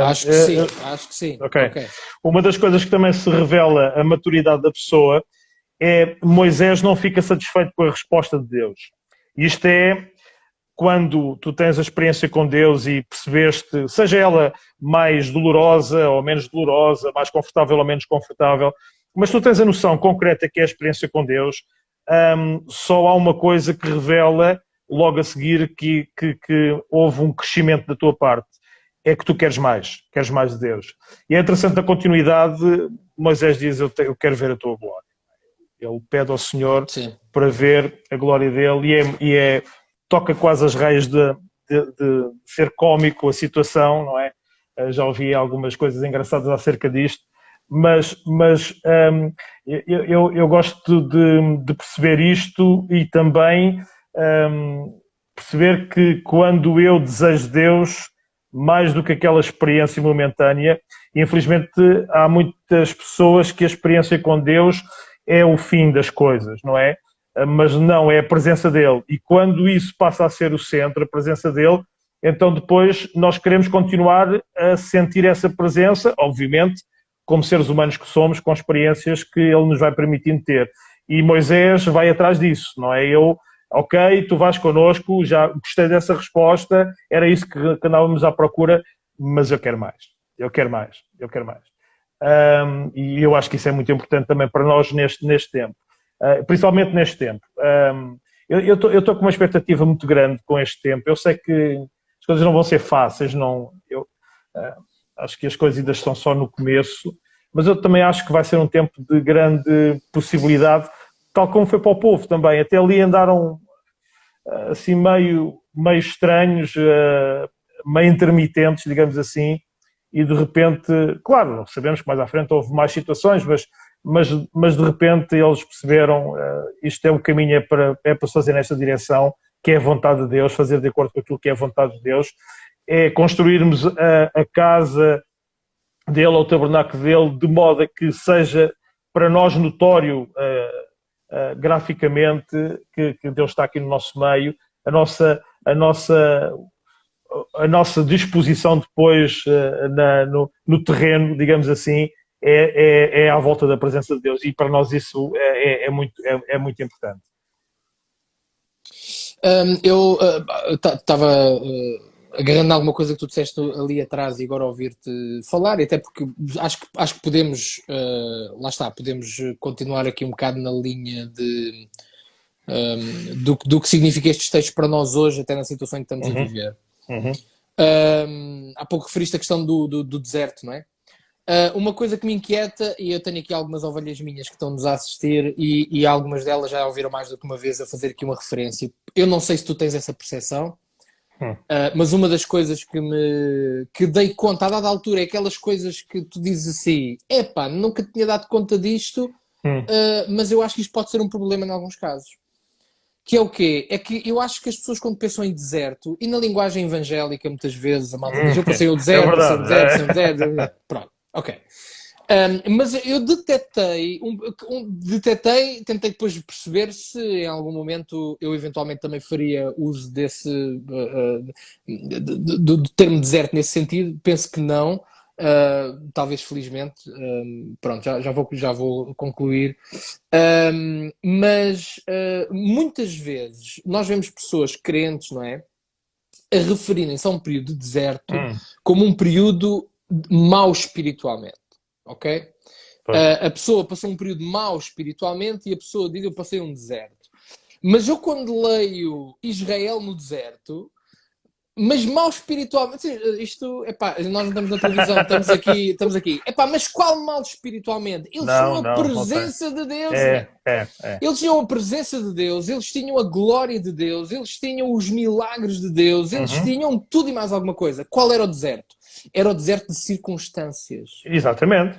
Acho que sim. Okay. Uma das coisas que também se revela a maturidade da pessoa é Moisés não fica satisfeito com a resposta de Deus. Isto é quando tu tens a experiência com Deus e percebeste, seja ela mais dolorosa ou menos dolorosa, mais confortável ou menos confortável, mas tu tens a noção concreta que é a experiência com Deus, só há uma coisa que revela logo a seguir que houve um crescimento da tua parte. É que tu queres mais de Deus. E é interessante a continuidade. Moisés diz: eu quero ver a tua glória. Ele pede ao Senhor para ver a glória dele e toca quase as raias de ser cómico a situação, não é? Já ouvi algumas coisas engraçadas acerca disto, mas eu gosto de perceber isto e também perceber que quando eu desejo Deus, mais do que aquela experiência momentânea. E, infelizmente, há muitas pessoas que a experiência com Deus é o fim das coisas, não é? Mas não, é a presença dele. E quando isso passa a ser o centro, a presença dele, então depois nós queremos continuar a sentir essa presença, obviamente, como seres humanos que somos, com experiências que ele nos vai permitindo ter. E Moisés vai atrás disso, não é? Ok, tu vais connosco, já gostei dessa resposta, era isso que andávamos à procura, mas eu quero mais, eu quero mais, eu quero mais. E eu acho que isso é muito importante também para nós neste tempo, principalmente neste tempo. Eu estou com uma expectativa muito grande com este tempo, eu sei que as coisas não vão ser fáceis, acho que as coisas ainda estão só no começo, mas eu também acho que vai ser um tempo de grande possibilidade, tal como foi para o povo também. Até ali andaram assim meio estranhos, meio intermitentes, digamos assim, e de repente, claro, sabemos que mais à frente houve mais situações, mas de repente eles perceberam isto é o caminho, é para se fazer nesta direção, que é a vontade de Deus, fazer de acordo com aquilo que é a vontade de Deus, é construirmos a casa dele, ou o tabernáculo dele, de modo a que seja para nós notório graficamente que Deus está aqui no nosso meio, a nossa disposição depois no terreno, digamos assim, é à volta da presença de Deus, e para nós isso é muito importante. Eu estava agarrando alguma coisa que tu disseste ali atrás e agora ouvir-te falar, e até porque acho que podemos, lá está, podemos continuar aqui um bocado na linha do que significa estes textos para nós hoje, até na situação em que estamos a viver. Há pouco referiste a questão do deserto, não é? Uma coisa que me inquieta, e eu tenho aqui algumas ovelhas minhas que estão-nos a assistir, e algumas delas já ouviram mais do que uma vez a fazer aqui uma referência. Eu não sei se tu tens essa percepção, mas uma das coisas que dei conta a dada altura é aquelas coisas que tu dizes assim: epá, nunca tinha dado conta disto, mas eu acho que isto pode ser um problema em alguns casos. Que é o quê? É que eu acho que as pessoas, quando pensam em deserto, e na linguagem evangélica muitas vezes a malta diz: eu passei o deserto, passei o deserto, pronto, ok. Mas eu detetei, tentei depois perceber se em algum momento eu eventualmente também faria uso desse do termo deserto nesse sentido. Penso que não, talvez felizmente. Pronto, já vou concluir. Mas muitas vezes nós vemos pessoas crentes, não é, a referirem-se a um período de deserto como um período mau espiritualmente. Ok? A pessoa passou um período mau espiritualmente e a pessoa diz: eu passei um deserto. Mas eu, quando leio Israel no deserto, mas mau espiritualmente, isto, epá, nós não estamos na televisão, estamos aqui. Epá, mas qual mal espiritualmente? Eles tinham a presença de Deus. Eles tinham a presença de Deus, eles tinham a glória de Deus, eles tinham os milagres de Deus, eles tinham tudo e mais alguma coisa. Qual era o deserto? Era o deserto de circunstâncias. Exatamente.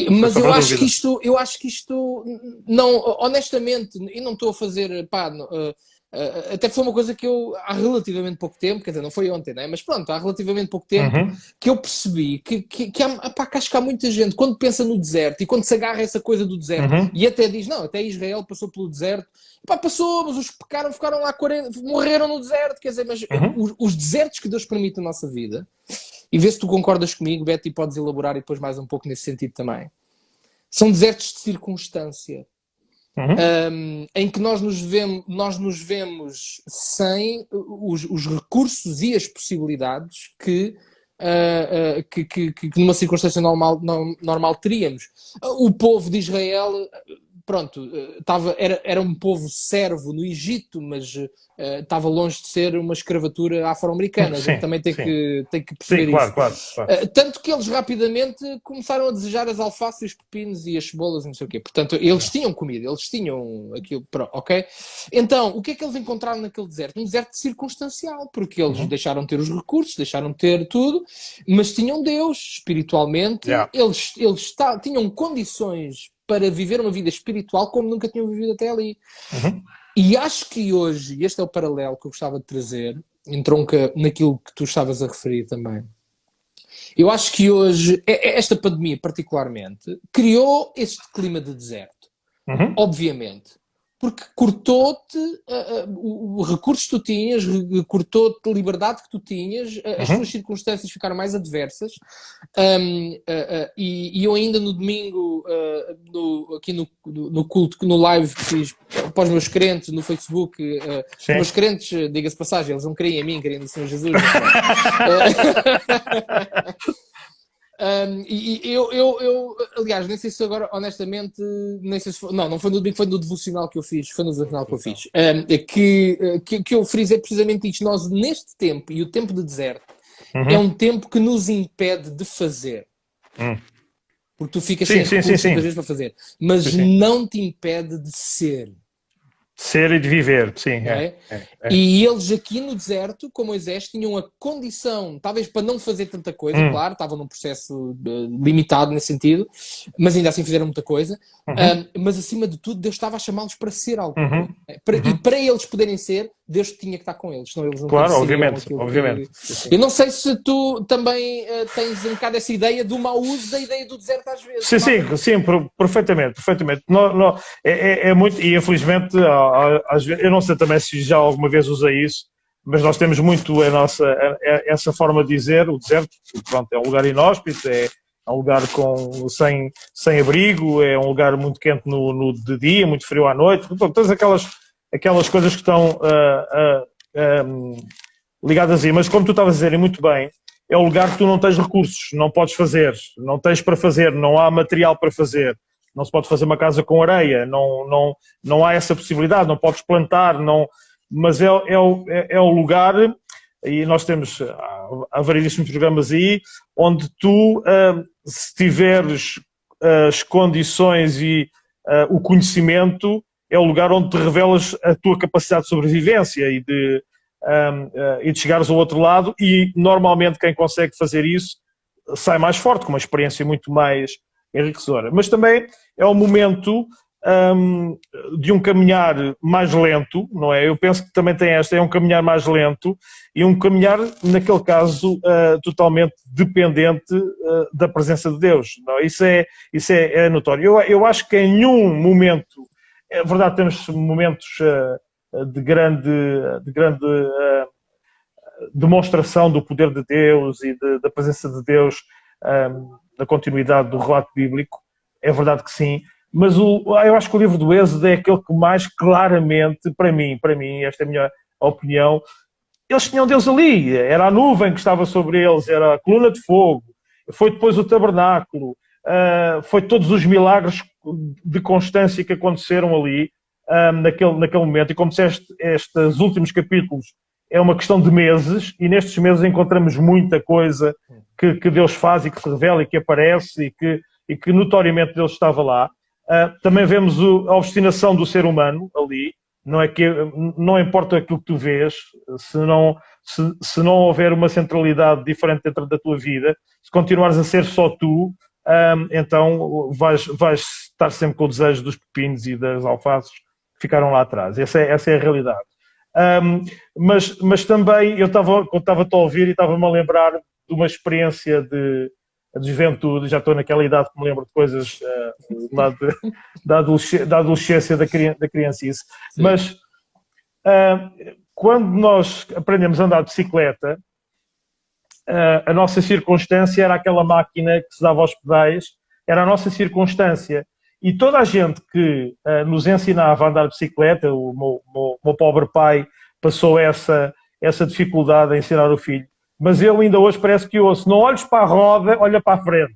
Mas eu acho que isto não, honestamente, e não estou a fazer, até foi uma coisa que eu, há relativamente pouco tempo, quer dizer, não foi ontem, né? Mas pronto, há relativamente pouco tempo que eu percebi que acho que há muita gente, quando pensa no deserto e quando se agarra essa coisa do deserto e até diz: não, até Israel passou pelo deserto, passou, mas os que pecaram ficaram lá 40, morreram no deserto, quer dizer, mas os desertos que Deus permite na nossa vida, e vê se tu concordas comigo, Beto, e podes elaborar e depois mais um pouco nesse sentido também, são desertos de circunstância. Em que nós nos vemos sem os recursos e as possibilidades que numa circunstância normal teríamos. O povo de Israel, pronto, era um povo servo no Egito, mas estava longe de ser uma escravatura afro-americana. A gente também tem que perceber isso. Claro. Tanto que eles rapidamente começaram a desejar as alfaces, os pepinos e as cebolas e não sei o quê. Portanto, eles tinham comida, eles tinham aquilo, ok? Então, o que é que eles encontraram naquele deserto? Um deserto circunstancial, porque eles deixaram de ter os recursos, deixaram de ter tudo, mas tinham Deus espiritualmente. Eles tinham condições para viver uma vida espiritual como nunca tinham vivido até ali. E acho que hoje, e este é o paralelo que eu gostava de trazer, entronca naquilo que tu estavas a referir também. Eu acho que hoje, esta pandemia particularmente, criou este clima de deserto. Obviamente. Porque cortou-te o recurso que tu tinhas, cortou-te a liberdade que tu tinhas, as tuas circunstâncias ficaram mais adversas. E eu ainda no domingo, aqui no culto, no live que fiz para os meus crentes no Facebook, os meus crentes, diga-se passagem, eles não creem em mim, creem no Senhor Jesus. Aliás, nem sei se agora, honestamente, nem sei se foi, não foi no domingo, foi no devocional que eu fiz, que eu frisei precisamente isto. Nós, neste tempo, e o tempo de deserto, é um tempo que nos impede de fazer. Porque tu ficas sem recursos muitas vezes para fazer. Mas não te impede de ser. Ser e de viver, sim. E eles aqui no deserto, com Moisés, tinham a condição, talvez para não fazer tanta coisa, claro, estavam num processo limitado nesse sentido, mas ainda assim fizeram muita coisa. Mas acima de tudo, Deus estava a chamá-los para ser algo. E para eles poderem ser, Deus tinha que estar com eles, senão eles não obviamente. Eu não sei se tu também tens um bocado essa ideia do mau uso da ideia do deserto às vezes. Sim, perfeitamente. Não, é muito, e infelizmente, às vezes, eu não sei também se já alguma vez usei isso, mas nós temos muito essa forma de dizer, o deserto, pronto, é um lugar inóspito, é um lugar sem abrigo, é um lugar muito quente no de dia, muito frio à noite, portanto, todas aquelas coisas que estão ligadas aí. Mas como tu estavas a dizer, e muito bem, é um lugar que tu não tens recursos, não podes fazer, não tens para fazer, não há material para fazer, não se pode fazer uma casa com areia, não há essa possibilidade, não podes plantar, mas é o lugar, e nós temos há variedíssimos programas aí, onde tu, se tiveres as condições e o conhecimento, é o lugar onde te revelas a tua capacidade de sobrevivência e de chegares ao outro lado, e normalmente quem consegue fazer isso sai mais forte, com uma experiência muito mais enriquecedora. Mas também é um momento de um caminhar mais lento, não é? Eu penso que também tem é um caminhar mais lento e um caminhar, naquele caso, totalmente dependente da presença de Deus. Não? Isso é notório. Eu acho que em nenhum momento, é verdade, temos momentos de grande demonstração do poder de Deus e da presença de Deus na continuidade do relato bíblico, é verdade que sim, mas eu acho que o livro do Êxodo é aquele que mais claramente, para mim, esta é a minha opinião, eles tinham Deus ali, era a nuvem que estava sobre eles, era a coluna de fogo, foi depois o tabernáculo, foi todos os milagres de constância que aconteceram ali naquele momento, e como disseste, estes últimos capítulos é uma questão de meses, e nestes meses encontramos muita coisa que Deus faz e que se revela e que aparece e que notoriamente Deus estava lá. Também vemos a obstinação do ser humano ali, não importa aquilo que tu vês, se não houver uma centralidade diferente dentro da tua vida, se continuares a ser só tu, então vais estar sempre com o desejo dos pepinos e das alfaces que ficaram lá atrás. Essa é a realidade. Mas também eu estava-te a ouvir e estava-me a lembrar de uma experiência de juventude, já estou naquela idade que me lembro de coisas da adolescência, da criancice. Sim. Mas quando nós aprendemos a andar de bicicleta, a nossa circunstância era aquela máquina que se dava aos pedais, era a nossa circunstância. E toda a gente que nos ensinava a andar de bicicleta, o meu pobre pai passou essa dificuldade a ensinar o filho, mas ele ainda hoje parece que ouço, não olhes para a roda, olha para a frente.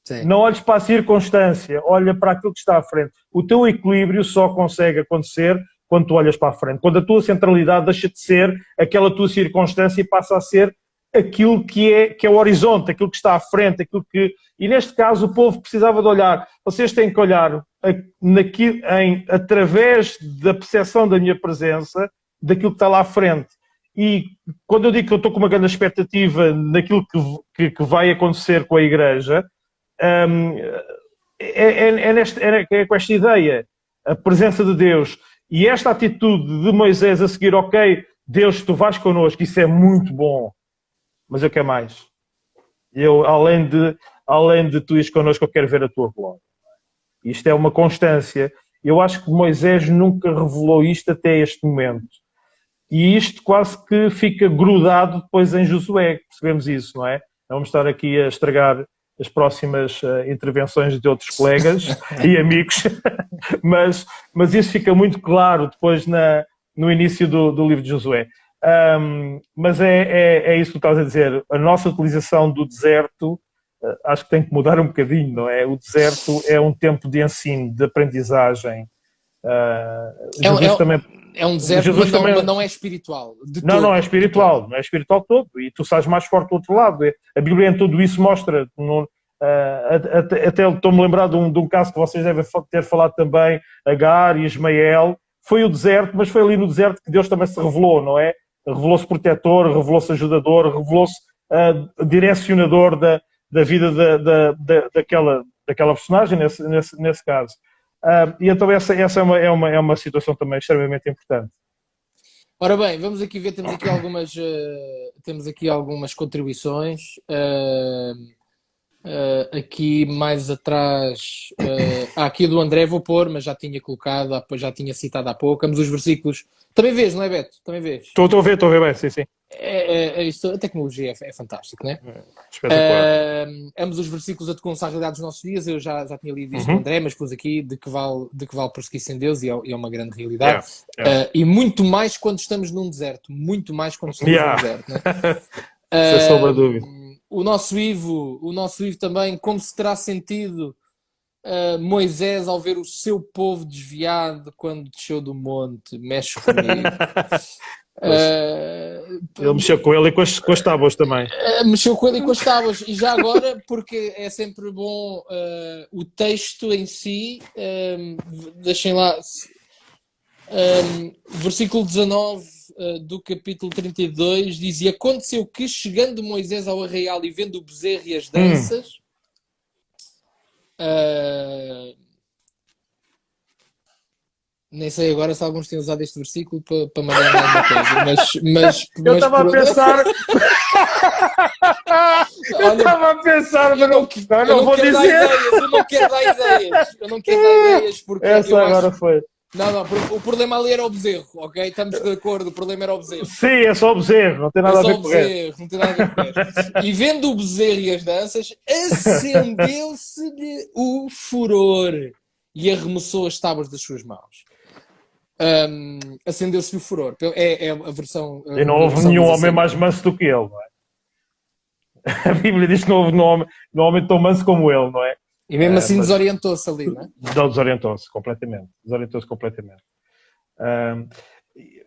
Sim. Não olhes para a circunstância, olha para aquilo que está à frente. O teu equilíbrio só consegue acontecer quando tu olhas para a frente. Quando a tua centralidade deixa de ser aquela tua circunstância e passa a ser aquilo que é o horizonte, aquilo que está à frente, aquilo que... E neste caso o povo precisava de olhar. Vocês têm que olhar através da percepção da minha presença, daquilo que está lá à frente. E quando eu digo que eu estou com uma grande expectativa naquilo que vai acontecer com a Igreja, é com esta ideia, a presença de Deus. E esta atitude de Moisés a seguir, ok, Deus, tu vais connosco, isso é muito bom, mas eu quero mais. Eu, além de tu ires connosco, eu quero ver a tua glória. Isto é uma constância. Eu acho que Moisés nunca revelou isto até este momento. E isto quase que fica grudado depois em Josué, percebemos isso, não é? Não vamos estar aqui a estragar as próximas intervenções de outros colegas e amigos, mas isso fica muito claro depois no início do livro de Josué. Mas é isso que tu estás a dizer. A nossa utilização do deserto acho que tem que mudar um bocadinho, não é? O deserto é um tempo de ensino, de aprendizagem. Jesus também... É um deserto, Jesus mas também... não é espiritual. Não é espiritual. Não é espiritual todo. E tu sais mais forte do outro lado. A Bíblia em tudo isso mostra. Até estou-me a lembrar de um caso que vocês devem ter falado também, Agar e Ismael. Foi o deserto, mas foi ali no deserto que Deus também se revelou, não é? Revelou-se protetor, revelou-se ajudador, revelou-se direcionador da vida daquela personagem, nesse caso. E então essa é uma situação também extremamente importante. Ora bem, vamos aqui ver, temos aqui algumas contribuições. Aqui mais atrás, aqui do André vou pôr, mas já tinha colocado, já tinha citado há pouco. Ambos os versículos. Também vês, não é, Beto? Também vês? Estou a ver bem, sim. Isto, a tecnologia é fantástica, não é? Espetacular. Ambos os versículos a deconcar a realidade dos nossos dias. Eu já tinha lido isto do André, mas pus aqui de que vale prosseguir-se em Deus, e é uma grande realidade. E muito mais quando estamos num deserto. Muito mais quando estamos num deserto, não é? Sem sombra de dúvida. O nosso Ivo também, como se terá sentido Moisés ao ver o seu povo desviado quando desceu do monte? Mexe comigo. Ele mexeu com ele e com as tábuas também. Mexeu com ele e com as tábuas. E já agora, porque é sempre bom o texto em si, deixem lá, versículo 19 do capítulo 32 diz: E aconteceu que, chegando Moisés ao arraial e vendo o bezerro e as danças, nem sei agora se alguns têm usado este versículo para mandar alguma coisa, mas eu estava a pensar. Mas não vou dizer. Eu não quero dar ideias, porque essa agora foi. Não, o problema ali era o bezerro, ok? Estamos de acordo, o problema era o bezerro. Sim, é só o bezerro, não tem nada a ver com o bezerro, não tem nada a ver com isso. E vendo o bezerro e as danças, acendeu-se-lhe o furor e arremessou as tábuas das suas mãos. Acendeu-se-lhe o furor. É a versão... E não houve nenhum homem mais manso do que ele, não é? A Bíblia diz que não houve nenhum homem tão manso como ele, não é? E mesmo assim desorientou-se ali, não é? Desorientou-se completamente.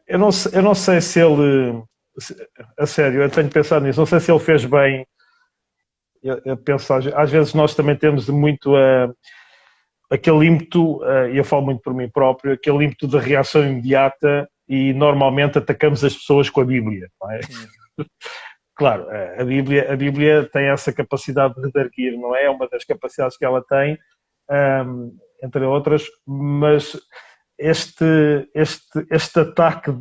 Eu não sei se ele... A sério, eu tenho pensado nisso. Não sei se ele fez bem. Eu penso, às vezes nós também temos muito aquele ímpeto, e eu falo muito por mim próprio, aquele ímpeto de reação imediata, e normalmente atacamos as pessoas com a Bíblia, não é? Claro, a Bíblia tem essa capacidade de redarguir, não é? É uma das capacidades que ela tem, entre outras, mas este ataque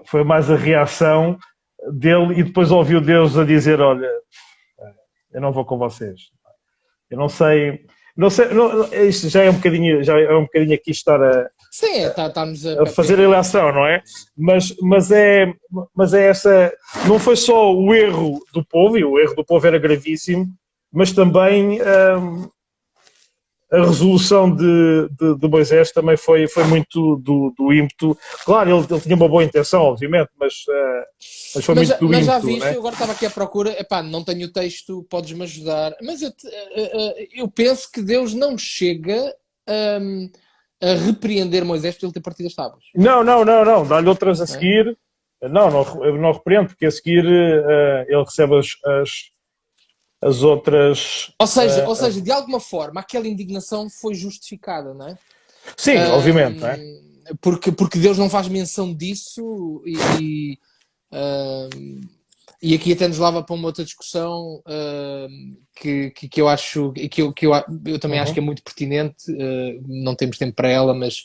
foi mais a reação dele, e depois ouviu Deus a dizer: olha, eu não vou com vocês. Eu não sei, isto já é um bocadinho aqui estar Sim, a fazer a eleição, não é? Mas é essa. Não foi só o erro do povo, e o erro do povo era gravíssimo, mas também a resolução de Moisés também foi muito do ímpeto. Claro, ele tinha uma boa intenção, obviamente, mas foi muito do ímpeto. Mas já viste, não é? eu agora estava aqui à procura, não tenho o texto, podes-me ajudar, mas eu penso que Deus não chega a repreender Moisés por ele ter partido as tábuas. Não, dá-lhe outras a seguir. Não repreendo, porque a seguir ele recebe as outras... Ou seja, de alguma forma, aquela indignação foi justificada, não é? Sim, obviamente, não é? Porque Deus não faz menção disso e aqui até nos leva para uma outra discussão que eu acho, eu também acho que é muito pertinente, não temos tempo para ela, mas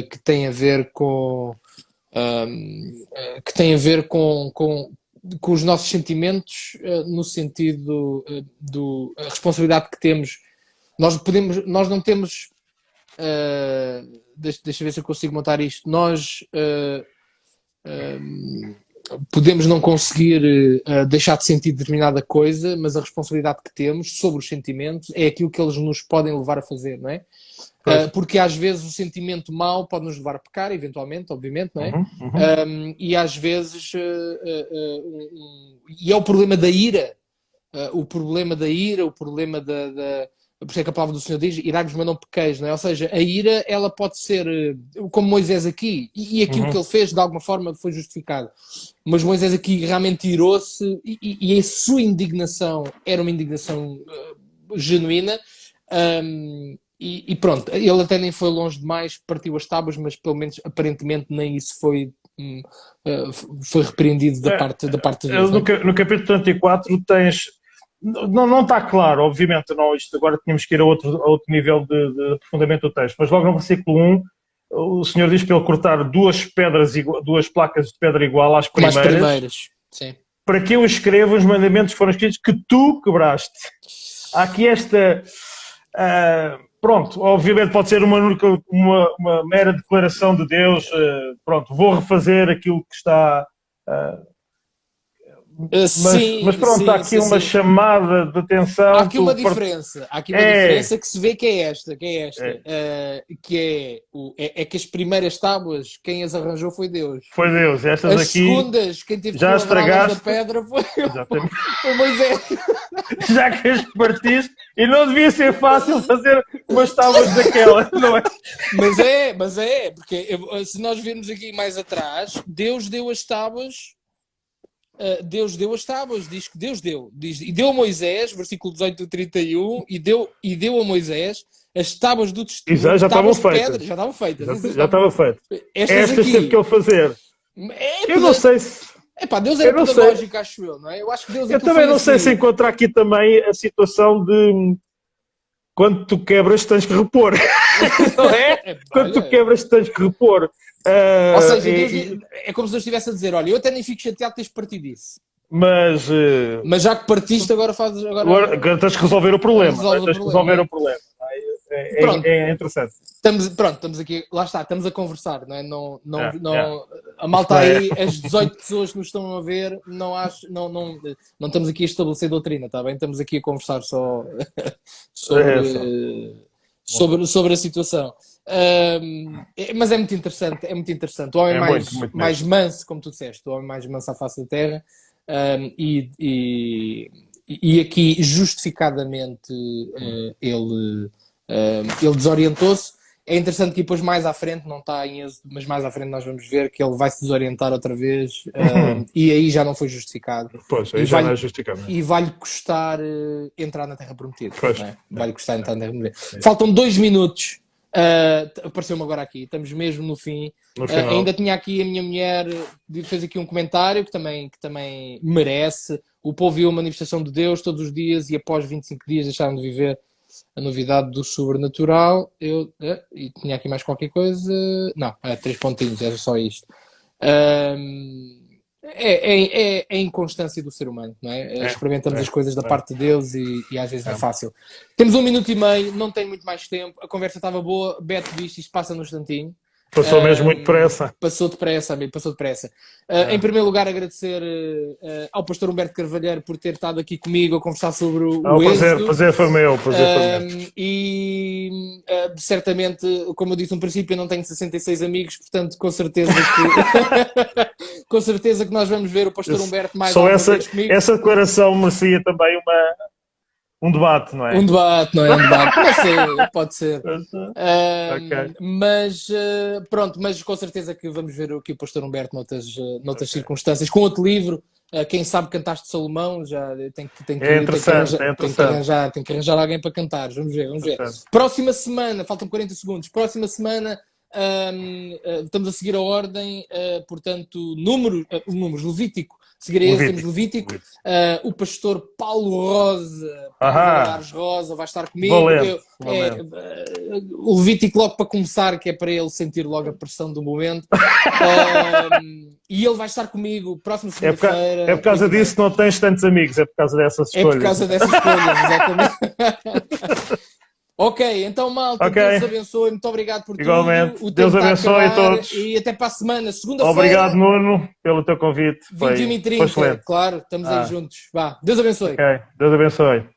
que tem a ver com que tem a ver com os nossos sentimentos, no sentido da responsabilidade que temos. Nós não temos. Deixa eu ver se eu consigo montar isto. Nós podemos não conseguir deixar de sentir determinada coisa, mas a responsabilidade que temos sobre os sentimentos é aquilo que eles nos podem levar a fazer, não é? Porque às vezes o sentimento mau pode nos levar a pecar, eventualmente, obviamente, não é? E às vezes e é o problema da ira, o problema por isso é que a palavra do Senhor diz, irai-vos, mas não pequeis, não é? Ou seja, a ira, ela pode ser como Moisés aqui, e aquilo que ele fez, de alguma forma, foi justificado. Mas Moisés aqui realmente irou-se, e a sua indignação era uma indignação genuína, e pronto, ele até nem foi longe demais, partiu as tábuas, mas pelo menos, aparentemente, nem isso foi repreendido da parte de Deus. No capítulo 34 tens... Não está claro, obviamente, não, isto agora tínhamos que ir a outro nível de aprofundamento do texto, mas logo no versículo 1, o Senhor diz para ele cortar duas placas de pedra igual às primeiras, sim. Para que eu escreva os mandamentos que foram escritos que tu quebraste. Há aqui esta... pronto, obviamente pode ser uma mera declaração de Deus, pronto, vou refazer aquilo que está... mas pronto, há aqui uma chamada de atenção. Há aqui uma diferença. Há aqui uma diferença que se vê que é esta. Que as primeiras tábuas, quem as arranjou foi Deus. Foi Deus. Estas as aqui, segundas, quem teve que estragaste da pedra foi Moisés. Já que as partiste, e não devia ser fácil fazer umas tábuas daquela, não é? Mas é, porque se nós virmos aqui mais atrás, Deus deu as tábuas. Deus deu as tábuas, diz que Deus deu. E deu a Moisés, versículo 18 do 31, e deu a Moisés as tábuas do testemunho. Já estavam feitas. Pedra, já estavam feitas. Já estavam feitas. Estas teve que ele fazer. Eu não sei se... Deus era pedagógico, acho eu, não é? Eu acho que Deus eu também não sei se encontrar aqui também a situação de quando tu quebras tens que repor. Não é? Quando tu quebras tens que repor. Ou seja, Deus, é como se Deus estivesse a dizer, olha, eu até nem fico chateado de teres partido isso. Mas já que partiste, agora fazes... Agora tens que resolver o problema. É interessante. Estamos aqui, lá está, estamos a conversar, não é? A malta aí, as 18 pessoas que nos estão a ver, não estamos aqui a estabelecer doutrina, está bem? Estamos aqui a conversar só sobre a situação. Mas é muito interessante, O homem mais manso, como tu disseste, o homem mais manso à face da terra, e aqui justificadamente ele desorientou-se. É interessante que depois mais à frente, não está em êxodo, mas mais à frente nós vamos ver que ele vai se desorientar outra vez, e aí já não foi justificado. Pois, aí já não é justificado. E vai-lhe custar entrar na Terra Prometida. É? Vai-lhe custar entrar na Terra Prometida. Faltam 2 minutos. Apareceu-me agora aqui, estamos mesmo no fim. Ainda tinha aqui a minha mulher, fez aqui um comentário que também merece. O povo viu a manifestação de Deus todos os dias e após 25 dias deixaram de viver a novidade do sobrenatural. E tinha aqui mais qualquer coisa. Não, 3 pontinhos, era só isto. É a inconstância do ser humano, não é? Experimentamos as coisas da parte de Deus e às vezes não é fácil. Temos 1 minuto e meio, não tem muito mais tempo. A conversa estava boa. Beto, viste, isto passa no instantinho. Passou mesmo muito depressa. Passou depressa, amigo, passou depressa. Em primeiro lugar, agradecer ao pastor Humberto Carvalheiro por ter estado aqui comigo a conversar sobre o êxodo. Prazer foi meu. E certamente, como eu disse no princípio, eu não tenho 66 amigos, portanto, com certeza que nós vamos ver o pastor Humberto mais uma vez comigo. Essa declaração merecia também um debate, não é? Um debate, não é? Pode ser. Okay. Mas pronto, mas com certeza que vamos ver aqui o pastor Humberto noutras circunstâncias, com outro livro. Quem sabe Cantaste de Salomão, já tem que arranjar alguém para cantar. Vamos ver. Próxima semana, faltam 40 segundos. Próxima semana estamos a seguir a ordem, portanto, números, Levítico Segredo, Levítico. temos Levítico. O pastor Paulo Rosa, Ahá. Rosa, vai estar comigo. Valente, O Levítico logo para começar, que é para ele sentir logo a pressão do momento. E ele vai estar comigo próxima segunda-feira. É por causa disso que não tens tantos amigos, é por causa dessas É escolhas. por causa dessas escolhas, exatamente. Ok, então malta, Ok. Deus abençoe, muito obrigado por Igualmente. tudo. O Deus tempo está a abençoe a acabar todos. e até para a semana, segunda-feira. Obrigado, Nuno, pelo teu convite. Foi 21h30, excelente. claro, estamos aí juntos. Vá, Deus abençoe. Ok, Deus abençoe.